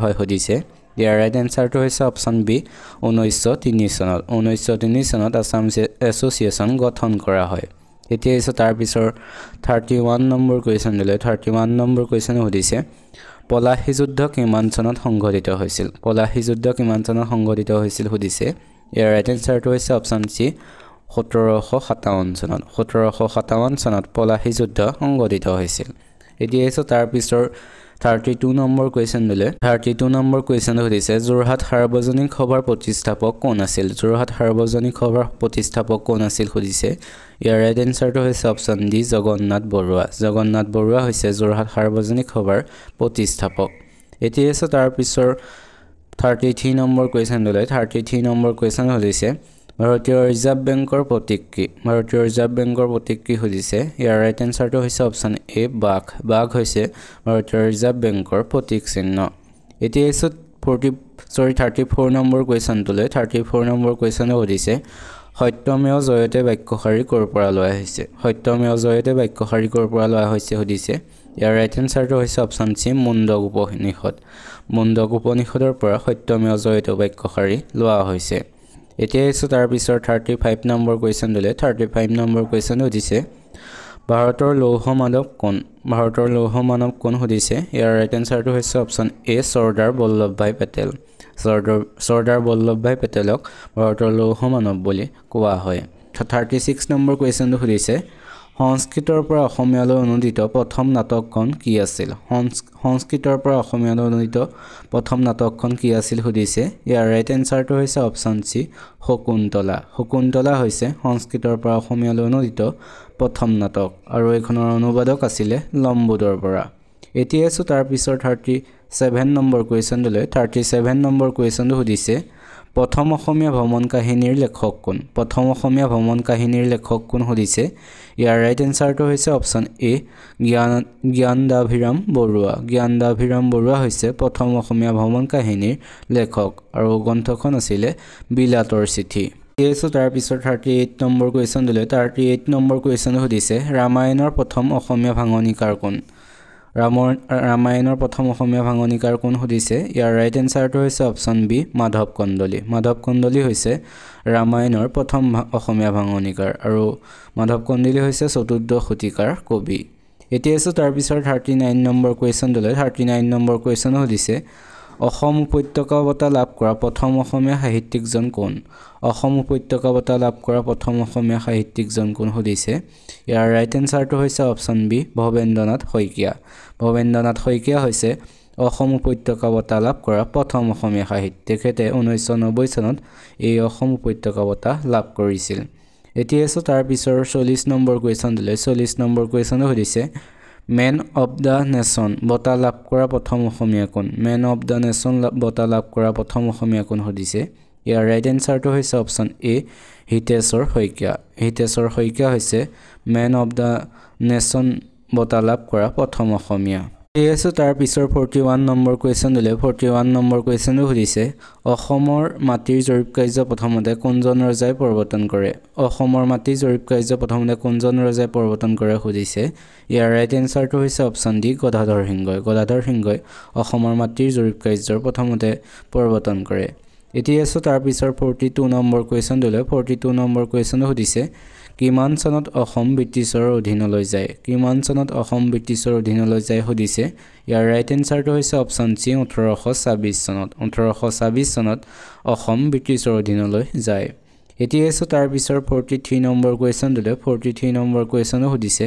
হয় সুধিছে ইয়াৰ ৰাইট এনসাৰটো হৈছে অপচন বি 1903 চনত আসাম এছ'চিয়েশ্যন গঠন কৰা হয় এতিয়া আছে তাৰ পিছৰ 31 নম্বৰ কুৱেশ্যনলৈ 31 নম্বৰ কুৱেশ্যন সুধিছে পলাশী যুদ্ধ কিমান চনত সংঘটিত হৈছিল সুধিছে ইয়াৰ ৰাইট এনসাৰটো হৈছে অপচন সি 1757 চনত পলাশী যুদ্ধ সংঘটিত হৈছিল এতিয়া আহিছো তাৰ পিছৰ 32 নম্বৰ কুৱেশ্যন দিলে 32 নম্বৰ কুৱেশ্যন সুধিছে যোৰহাট সাৰ্বজনিক সভাৰ প্ৰতিষ্ঠাপক কোন আছিল যোৰহাট সাৰ্বজনিক সভাৰ প্ৰতিষ্ঠাপক কোন আছিল সুধিছে ইয়াৰ ৰাইট এনসাৰটো হৈছে অপচন ডি জগন্নাথ বৰুৱা হৈছে যোৰহাট সাৰ্বজনিক সভাৰ প্ৰতিষ্ঠাপক এতিয়া আছে তাৰ পিছৰ 33 নম্বৰ কুৱেশ্যন দিলে 33 নম্বৰ কুৱেশ্যন সুধিছে ভাৰতীয় ৰিজাৰ্ভ বেংকৰ প্ৰতীক কি ভাৰতীয় ৰিজাৰ্ভ বেংকৰ প্ৰতীক কি সুধিছে ইয়াৰ ৰাইট এনসাৰটো হৈছে অপচন এ বাঘ হৈছে ভাৰতীয় ৰিজাৰ্ভ বেংকৰ প্ৰতীক চিহ্ন এতিয়া আছে 34 নম্বৰ কুৱেশ্যনটোলৈ 34 নম্বৰ কুৱেশ্যন সুধিছে সত্যমেও জয়তে বাক্যশাৰী ক'ৰ পৰা লোৱা হৈছে সত্যমেও জয়তে বাক্যশাৰী ক'ৰ পৰা লোৱা হৈছে সুধিছে ইয়াৰ ৰাইট এনসাৰটো হৈছে অপচন সি মুণ্ডক উপনিষদৰ পৰা সত্যমেও জয়তে বাক্যশাৰী লোৱা হৈছে এতিয়া আছে তাৰ পিছৰ 35 নম্বৰ কুৱেশ্যন দিলে 35 নম্বৰ কুৱেশ্যন সুধিছে ভাৰতৰ লৌহ মানৱ কোন সুধিছে ইয়াৰ ৰাইট এনসাৰটো হৈছে অপচন এ চৰ্দাৰ বল্লভভাই পেটেল চৰ্দাৰ বল্লভভাই পেটেলক ভাৰতৰ লৌহ মানৱ বুলি কোৱা হয় 36 নম্বৰ কুৱেশ্যনটো সুধিছে সংস্কৃতৰ পৰা অসমীয়ালৈ অনুদিত প্ৰথম নাটকখন কি আছিল সংস্কৃতৰ পৰা অসমীয়ালৈ অনুদিত প্ৰথম নাটকখন কি আছিল সুধিছে ইয়াৰ ৰাইট এনসাৰটো হৈছে অপচন সি শকুন্তলা হৈছে সংস্কৃতৰ পৰা অসমীয়ালৈ অনুদিত প্ৰথম নাটক আৰু এইখনৰ অনুবাদক আছিলে লম্বোদৰ বৰা এতিয়া আছে তাৰ পিছৰ 37 নম্বৰ কুৱেশ্যন দিলে 37 নম্বৰ কুৱেশ্যনটো সুধিছে প্ৰথম অসমীয়া ভ্ৰমণ কাহিনীৰ লেখক কোন সুধিছে ইয়াৰ ৰাইট এনসাৰটো হৈছে অপচন এ জ্ঞানদাভিৰাম বৰুৱা হৈছে প্ৰথম অসমীয়া ভ্ৰমণ কাহিনীৰ লেখক আৰু গ্ৰন্থখন আছিলে বিলাতৰ চিঠি এছো তাৰ পিছৰ 38 নম্বৰ কুৱেশ্যন দিলে 38 নম্বৰ কুৱেশ্যন সুধিছে ৰামায়ণৰ প্ৰথম অসমীয়া ভাঙনিকাৰ কোন সুধিছে ইয়াৰ ৰাইট এনসাৰটো হৈছে অপচন বি মাধৱ কন্দলী হৈছে ৰামায়ণৰ প্ৰথম অসমীয়া ভাঙনিকাৰ আৰু মাধৱ কন্দলী হৈছে 14শ শতিকাৰ কবি এতিয়া আছে তাৰ পিছৰ 39 নম্বৰ কুৱেশ্যন দিলে 39 নম্বৰ কুৱেশ্যন সুধিছে অসম উপত্যকা বঁটা লাভ কৰা প্ৰথম অসমীয়া সাহিত্যিকজন কোন সুধিছে ইয়াৰ ৰাইট এনসাৰটো হৈছে অপচন বি ভৱেন্দ্ৰনাথ শইকীয়া হৈছে অসম উপত্যকা বঁটা লাভ কৰা প্ৰথম অসমীয়া সাহিত্যিক তেখেতে 1990 চনত এই অসম উপত্যকা বঁটা লাভ কৰিছিল এতিয়া আছে তাৰ পিছৰ 40 নম্বৰ কুৱেশ্যন দিলে 40 নম্বৰ কুৱেশ্যন সুধিছে মেন অফ দা নেশ্যন বঁটা লাভ কৰা প্ৰথম অসমীয়া কোন সুধিছে ইয়াৰ ৰাইট এনসাৰটো হৈছে অপচন এ হিতেশ্বৰ শইকীয়া হৈছে মেন অফ দা নেশ্যন বঁটা লাভ কৰা প্ৰথম অসমীয়া এছো তাৰ পিছৰ 41 নম্বৰ কুৱেশ্যন দিলে 41 নম্বৰ কুৱেশ্যন সুধিছে অসমৰ মাটিৰ জৰীপ কাৰ্য প্ৰথমতে কোনজন ৰজাই প্ৰৱৰ্তন কৰে সুধিছে ইয়াৰ ৰাইট এনসাৰটো হৈছে অপচন ডি গদাধৰ সিংহই অসমৰ মাটিৰ জৰীপ কাৰ্যৰ প্ৰথমতে প্ৰৱৰ্তন কৰে এতিয়া আছে তাৰ পিছৰ 42 নম্বৰ কুৱেশ্যন দিলে 42 নম্বৰ কুৱেশ্যন সুধিছে কিমান চনত অসম ব্ৰিটিছৰ অধীনলৈ যায় সুধিছে ইয়াৰ ৰাইট এনসাৰটো হৈছে অপচন সি 1826 চনত অসম ব্ৰিটিছৰ অধীনলৈ যায় এতিয়া আছে তাৰ পিছৰ 43 নম্বৰ কুৱেশ্যন দিলে 43 নম্বৰ কুৱেশ্যন সুধিছে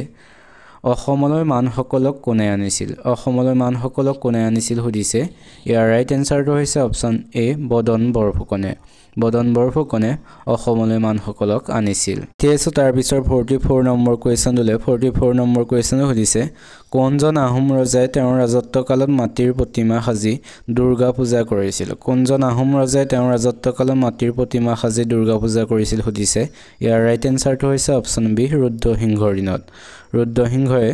অসমলৈ মানসকলক কোনে আনিছিল সুধিছে ইয়াৰ ৰাইট এনসাৰটো হৈছে অপচন এ বদন বৰফুকনে অসমলৈ মানসকলক আনিছিল তেছো তাৰ পিছৰ 44 নম্বৰ কুৱেশ্যন দিলে 44 নম্বৰ কুৱেশ্যন সুধিছে কোনজন আহোম ৰজাই তেওঁৰ ৰাজত্বকালত মাটিৰ প্ৰতিমা সাজি দুৰ্গা পূজা কৰিছিল সুধিছে ইয়াৰ ৰাইট এনসাৰটো হৈছে অপচন বি ৰুদ্ৰসিংহই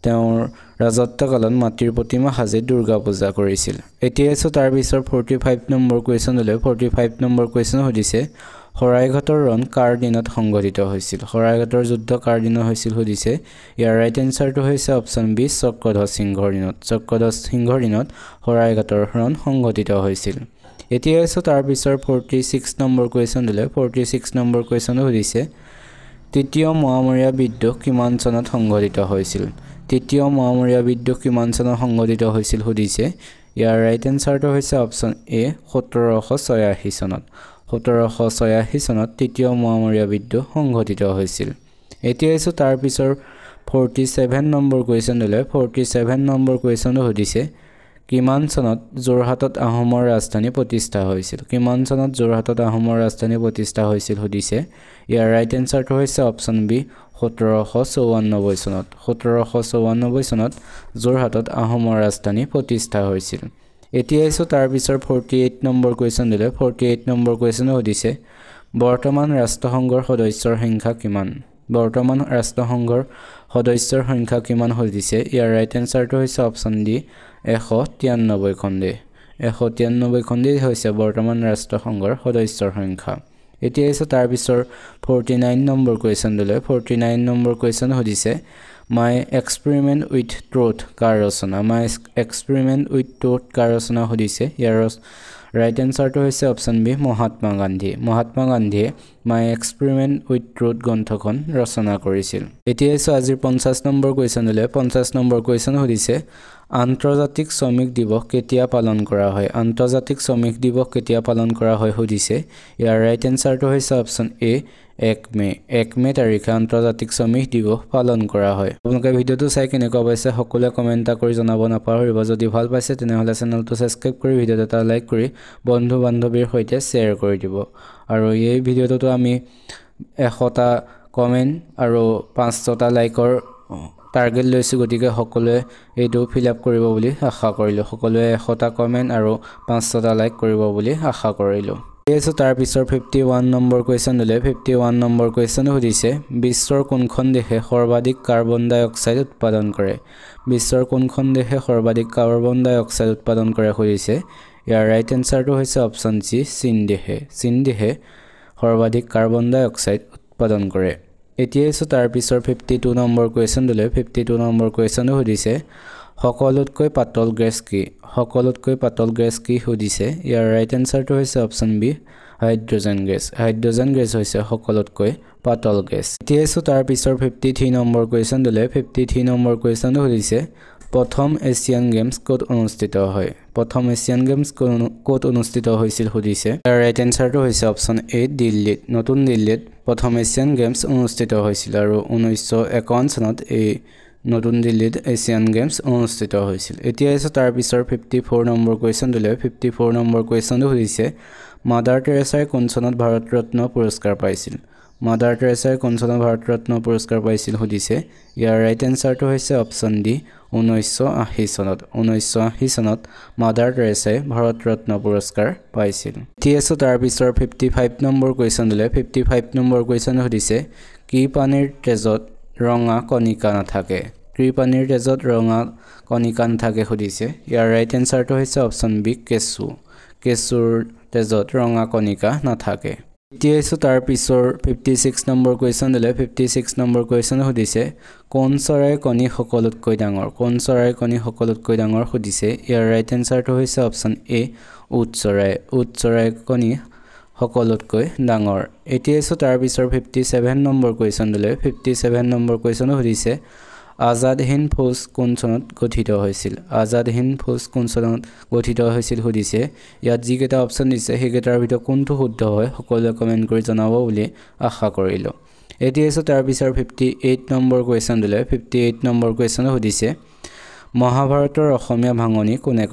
তেওঁৰ ৰাজত্বকালত মাটিৰ প্ৰতিমা সাজি দুৰ্গা পূজা কৰিছিল এতিয়া আছে তাৰ পিছৰ 45 নম্বৰ কুৱেশ্যন দিলে 45 নম্বৰ কুৱেশ্যন সুধিছে শৰাইঘাটৰ ৰণ কাৰ দিনত সংঘটিত হৈছিল সুধিছে ইয়াৰ ৰাইট এনসাৰটো হৈছে অপচন বি চক্ৰধ্বজ সিংহৰ দিনত শৰাইঘাটৰ ৰণ সংঘটিত হৈছিল এতিয়া আছে তাৰ পিছৰ 46 নম্বৰ কুৱেশ্যন দিলে 46 নম্বৰ কুৱেশ্যন সুধিছে তৃতীয় মোৱামৰীয়া বিদ্ৰোহ কিমান চনত সংঘটিত হৈছিল সুধিছে ইয়াৰ ৰাইট এনসাৰটো হৈছে অপচন এ 1786 চনত তৃতীয় মোৱামৰীয়া বিদ্ৰোহ সংঘটিত হৈছিল এতিয়া আছে তাৰ পিছৰ 47 নম্বৰ কুৱেশ্যন দিলে 47 নম্বৰ কুৱেশ্যনটো সুধিছে কিমান চনত যোৰহাটত আহোমৰ ৰাজধানী প্ৰতিষ্ঠা হৈছিল কিমান চনত যোৰহাটত আহোমৰ ৰাজধানী প্ৰতিষ্ঠা হৈছিল সুধিছে ইয়াৰ ৰাইট এনসাৰটো হৈছে অপচন বি 1794 চনত 1794 চনত যোৰহাটত আহোমৰ ৰাজধানী প্ৰতিষ্ঠা হৈছিল এতিয়া এসো তাৰ পিছৰ 48 নম্বৰ কুৱেশ্যন দিলে 48 নম্বৰ কুৱেশ্যন সুধিছে বৰ্তমান ৰাষ্ট্ৰসংঘৰ সদস্যৰ সংখ্যা কিমান বৰ্তমান ৰাষ্ট্ৰসংঘৰ সদস্যৰ সংখ্যা কিমান সুধিছে ইয়াৰ ৰাইট এনসাৰটো হৈছে অপচন ডি 193 খন 193 খন হৈছে বৰ্তমান ৰাষ্ট্ৰসংঘৰ সদস্যৰ সংখ্যা এতিয়া এসো তাৰ পিছৰ 49 নম্বৰ কুৱেশ্যন দিলে 49 নম্বৰ কুৱেশ্যন সুধিছে মাই এক্সপেৰিমেন্ট উইথ ট্ৰুথ কাৰ ৰচনা মাই এক্সপেৰিমেন্ট উইথ ট্ৰুথ কাৰ ৰচনা সুধিছে ইয়াৰ ৰাইট এনসাৰটো হৈছে অপচন বি মহাত্মা গান্ধীয়ে মাই এক্সপেৰিমেন্ট উইথ ট্ৰুথ গ্ৰন্থখন ৰচনা কৰিছিল এতিয়া এসো আজিৰ 50 নম্বৰ কুৱেশ্যন দিলে 50 নম্বৰ কুৱেশ্যন সুধিছে আন্তৰ্জাতিক শ্ৰমিক দিৱস কেতিয়া পালন কৰা হয় আন্তৰ্জাতিক শ্ৰমিক দিৱস কেতিয়া পালন কৰা হয় সুধিছে ইয়াৰ ৰাইট এনসাৰটো হৈছে অপচন এ 1 মে তাৰিখে আন্তৰ্জাতিক শ্ৰমিক দিৱস পালন কৰা হয় আপোনালোকে ভিডিওটো চাই কেনেকুৱা পাইছে সকলোৱে কমেন্ট কৰি জনাব নাপাহৰিব যদি ভাল পাইছে তেনেহলে চেনেলটো সাবস্ক্ৰাইব কৰি ভিডিওটো এটা লাইক কৰি বন্ধু বান্ধৱীৰ সৈতে শ্বেয়াৰ কৰি দিব আৰু এই ভিডিওটো আমি 100টা কমেন্ট আৰু 500টা লাইকৰ টাৰ্গেট লৈছো গতিকে সকলোৱে এইটো ফিল আপ কৰিব বুলি আশা কৰিলো সকলোৱে 100টা কমেন্ট আৰু 500টা লাইক কৰিব বুলি আশা কৰিলো এসো তাৰ পিছৰ 51 নম্বৰ কুৱেশ্যন দিলে 51 নম্বৰ কুৱেশ্যন সুধিছে বিশ্বৰ কোনখন দেশে সৰ্বাধিক কাৰ্বন ডাই অক্সাইড উৎপাদন কৰে বিশ্বৰ কোনখন দেশে সৰ্বাধিক কাৰ্বন ডাই অক্সাইড উৎপাদন কৰে সুধিছে ইয়াৰ ৰাইট এনসাৰটো হৈছে অপচন সি চীন দেশে সৰ্বাধিক কাৰ্বন ডাই অক্সাইড উৎপাদন কৰে এতিয়া এসো তাৰ পিছৰ 52 নম্বৰ কুৱেশ্যন দিলে 52 নম্বৰ কুৱেশ্যন সুধিছে সকলোতকৈ পাতল গেছ কি সুধিছে ইয়াৰ ৰাইট এনসাৰটো হৈছে অপচন বি হাইড্ৰোজেন গেছ হৈছে সকলোতকৈ পাতল গেছ এতিয়া এসো তাৰ পিছৰ 53 নম্বৰ কুৱেশ্যন দিলে 53 নম্বৰ কুৱেশ্যন সুধিছে প্ৰথম এছিয়ান গেমছ ক'ত অনুষ্ঠিত হৈছিল সুধিছে ইয়াৰ ৰাইট এনসাৰটো হৈছে অপচন এ দিল্লীত নতুন দিল্লীত প্ৰথম এছিয়ান গেমছ অনুষ্ঠিত হৈছিল আৰু 1951 চনত এই নতুন দিল্লীত এছিয়ান গেমছ অনুষ্ঠিত হৈছিল এতিয়া এসো তাৰ পিছৰ 54 নম্বৰ কুৱেশ্যন দিলে 54 নম্বৰ কুৱেশ্যন সুধিছে মাদাৰ টেৰেছাই কোন চনত ভাৰত ৰত্ন পুৰস্কাৰ পাইছিল সুধিছে ইয়াৰ ৰাইট এনসাৰটো হৈছে অপচন ডি 1980 চনত মাদাৰ টেৰেছাই ভাৰত ৰত্ন পুৰস্কাৰ পাইছিল এতিয়া এসো তাৰ পিছৰ 55 নম্বৰ কুৱেশ্যন দিলে 55 নম্বৰ কুৱেশ্যন সুধিছে কি পানীৰ তেজত ৰঙা কণিকা নাথাকে সুধিছে ইয়াৰ ৰাইট এনসাৰটো হৈছে অপচন বি কেঁচুৰ তেজত ৰঙা কণিকা নাথাকে এতিয়া এসো তাৰ পিছৰ 56 নম্বৰ কুৱেশ্যন দিলে 56 নম্বৰ কুৱেশ্যন সুধিছে কোন চৰাইৰ কণী সকলোতকৈ ডাঙৰ সুধিছে ইয়াৰ ৰাইট এনসাৰটো হৈছে অপচন এ উট চৰাইৰ কণী সকলোতকৈ ডাঙৰ এতিয়া এসো তাৰ পিছৰ 57 নম্বৰ কুৱেশ্যন দিলে 57 নম্বৰ কুৱেশ্যন সুধিছে আজাদ হিন্দ ফৌজ কোন চনত গঠিত হৈছিল সুধিছে ইয়াত যিকেইটা অপচন দিছে সেইকেইটাৰ ভিতৰত কোনটো শুদ্ধ হয় সকলোৱে কমেন্ট কৰি জনাব বুলি আশা কৰিলো এতিয়া এসো তাৰ পিছৰ 58 নম্বৰ কুৱেশ্যন দিলে 58 নম্বৰ কুৱেশ্যন সুধিছে মহাভাৰতৰ অসমীয়া ভাঙনি কোনে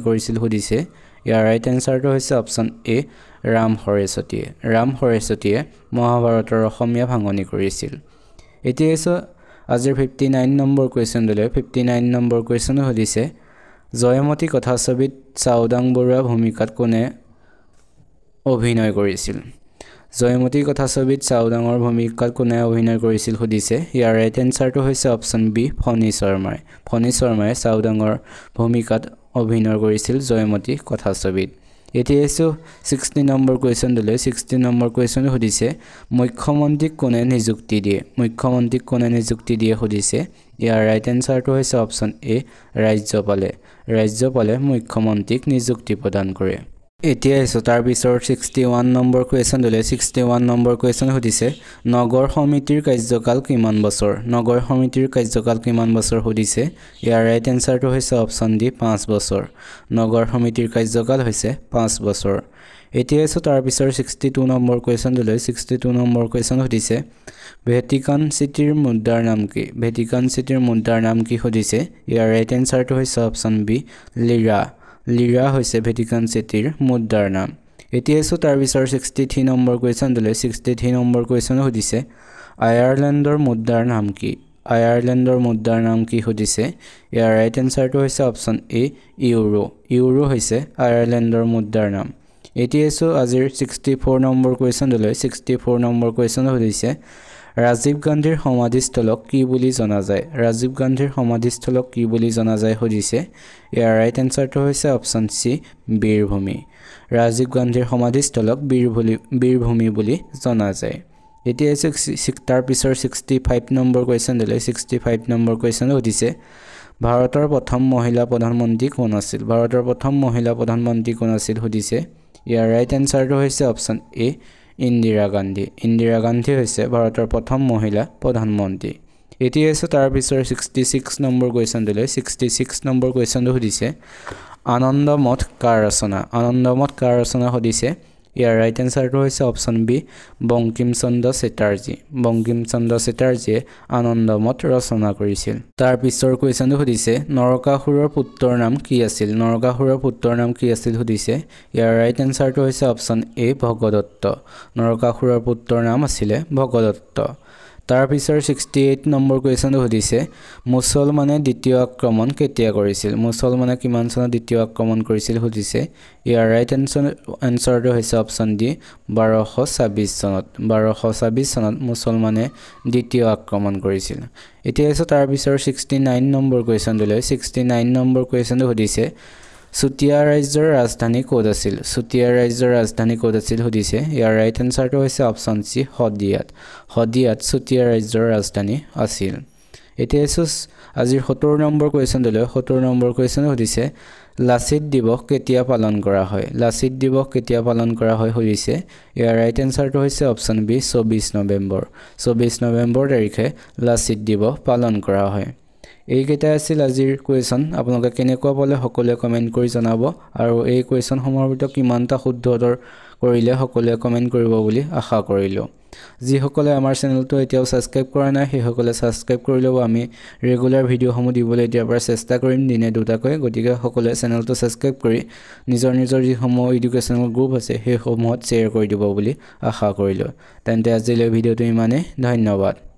কৰিছিল সুধিছে ইয়াৰ ৰাইট এনসাৰটো হৈছে অপচন এ ৰাম হৰেশ্বতীয়ে মহাভাৰতৰ অসমীয়া ভাঙনি কৰিছিল এতিয়া এসো আজিৰ 59 নম্বৰ কুৱেশ্যন দিলে 59 নম্বৰ কুৱেশ্যন সুধিছে জয়মতী কথাছবিত চাওদাং বৰুৱা ভূমিকাত কোনে অভিনয় কৰিছিল সুধিছে ইয়াৰ ৰাইট এনসাৰটো হৈছে অপচন বি ফণী শৰ্মাই চাওদাঙৰ ভূমিকাত অভিনয় কৰিছিল জয়মতী কথাছবিত এতিয়া এসো 60 নম্বৰ কুৱেশ্যন দিলে 60 নম্বৰ কুৱেশ্যন সুধিছে মুখ্যমন্ত্ৰীক কোনে নিযুক্তি দিয়ে সুধিছে ইয়াৰ ৰাইট এনসাৰটো হৈছে অপচন এ ৰাজ্যপালে মুখ্যমন্ত্ৰীক নিযুক্তি প্ৰদান কৰে এতিয়া আহিছোঁ তাৰ পিছৰ 61 নম্বৰ কুৱেশ্যন দিলে 61 নম্বৰ কুৱেশ্যন সুধিছে নগৰ সমিতিৰ কাৰ্যকাল কিমান বছৰ নগৰ সমিতিৰ কাৰ্যকাল কিমান বছৰ সুধিছে ইয়াৰ ৰাইট এনসাৰটো হৈছে অপচন ডি 5 বছৰ নগৰ সমিতিৰ কাৰ্যকাল হৈছে 5 বছৰ এতিয়া আহিছোঁ তাৰ পিছৰ 62 নম্বৰ কুৱেশ্যন দিলে 62 নম্বৰ কুৱেশ্যন সুধিছে ভেটিকান চিটিৰ মুদ্ৰাৰ নাম কি ভেটিকান চিটিৰ মুদ্ৰাৰ নাম কি সুধিছে ইয়াৰ ৰাইট এনসাৰটো হৈছে অপচন বি লিৰা লিৰা হৈছে ভেটিকান চিটিৰ মুদ্ৰাৰ নাম এতিয়া আহিছোঁ তাৰ পিছৰ 63 নম্বৰ কুৱেশ্যন দিলে 63 নম্বৰ কুৱেশ্যন সুধিছে আয়াৰলেণ্ডৰ মুদ্ৰাৰ নাম কি আয়াৰলেণ্ডৰ মুদ্ৰাৰ নাম কি সুধিছে ইয়াৰ ৰাইট এনসাৰটো হৈছে অপচন এ ইউৰো ইউৰো হৈছে আয়াৰলেণ্ডৰ মুদ্ৰাৰ নাম এতিয়া আহিছোঁ আজিৰ 64 নম্বৰ কুৱেশ্যন দিলে 64 নম্বৰ কুৱেশ্যন সুধিছে ৰাজীৱ গান্ধীৰ সমাধিস্থলক কি বুলি জনা যায় ৰাজীৱ গান্ধীৰ সমাধিস্থলক কি বুলি জনা যায় সুধিছে ইয়াৰ ৰাইট এনসাৰটো হৈছে অপচন সি বীৰভূমি ৰাজীৱ গান্ধীৰ সমাধিস্থলক বীৰভূমি বুলি জনা যায় এতিয়া তাৰ পিছৰ 65 নম্বৰ কুৱেশ্যন দিলে 65 নম্বৰ কুৱেশ্যন সুধিছে ভাৰতৰ প্ৰথম মহিলা প্ৰধানমন্ত্ৰী কোন আছিল ভাৰতৰ প্ৰথম মহিলা প্ৰধানমন্ত্ৰী কোন আছিল সুধিছে ইয়াৰ ৰাইট এনসাৰটো হৈছে অপচন এ ইন্দিৰা গান্ধী হৈছে ভাৰতৰ প্ৰথম মহিলা প্ৰধানমন্ত্ৰী এতিয়া আছে তাৰ পিছৰ 66 নম্বৰ কুৱেশ্যন দিলে 66 নম্বৰ কুৱেশ্যনটো সুধিছে আনন্দ মঠ কাৰ ৰচনা সুধিছে ইয়াৰ ৰাইট এনসাৰটো হৈছে অপচন বি বংকিম চন্দ্ৰ চেটাৰ্জীয়ে আনন্দ মঠ ৰচনা কৰিছিল তাৰ পিছৰ কুৱেশ্যনটো সুধিছে নৰকাসুৰৰ পুত্ৰৰ নাম কি আছিল সুধিছে ইয়াৰ ৰাইট এনসাৰটো হৈছে অপচন এ ভগদত্ত নৰকাসুৰৰ পুত্ৰৰ নাম আছিল ভগদত্ত তাৰ পিছৰ 68 নম্বৰ কুৱেশ্যনটো সুধিছে মুছলমানে দ্বিতীয় আক্ৰমণ কেতিয়া কৰিছিল মুছলমানে কিমান চনত দ্বিতীয় আক্ৰমণ কৰিছিল সুধিছে ইয়াৰ ৰাইট এনসাৰটো হৈছে অপচন ডি 1226 চনত মুছলমানে দ্বিতীয় আক্ৰমণ কৰিছিল এতিয়া আছে তাৰ পিছৰ 69 নম্বৰ কুৱেশ্যন দিলে 69 নম্বৰ কুৱেশ্যনটো সুধিছে চুতীয়া ৰাজ্যৰ ৰাজধানী ক'ত আছিল সুধিছে ইয়াৰ ৰাইট এনসাৰটো হৈছে অপচন সি হদিয়াত চুতীয়া ৰাজ্যৰ ৰাজধানী আছিল এতিয়া আজিৰ 70 নম্বৰ কুৱেশ্যন দিলে 70 নম্বৰ কুৱেশ্যন সুধিছে লাচিত দিৱস কেতিয়া পালন কৰা হয় সুধিছে ইয়াৰ ৰাইট এনসাৰটো হৈছে অপচন বি 24 নৱেম্বৰ তাৰিখে লাচিত দিৱস পালন কৰা হয় এইকেইটা আছিল আজিৰ কুৱেশ্যন আপোনালোকে কেনেকুৱা পালে সকলোৱে কমেন্ট কৰি জনাব আৰু এই কুৱেশ্যন সমূহৰ ভিতৰত কিমানটা শুদ্ধ উত্তৰ কৰিলে সকলোৱে কমেন্ট কৰিব বুলি আশা কৰিলো যিসকলে আমাৰ চেনেলটো এতিয়াও সাবস্ক্ৰাইব কৰা নাই সেইসকলে সাবস্ক্ৰাইব কৰি ল'ব আমি ৰেগুলাৰ ভিডিঅ'সমূহ দিবলৈ এতিয়াৰ পৰা চেষ্টা কৰিম দিনে দুটাকৈ গতিকে সকলোৱে চেনেলটো সাবস্ক্ৰাইব কৰি নিজৰ যিসমূহ এডুকেশ্যনেল গ্ৰুপ আছে সেইসমূহত শ্বেয়াৰ কৰি দিব বুলি আশা কৰিলো তেন্তে আজিলৈ ভিডিঅ'টো ইমানেই ধন্যবাদ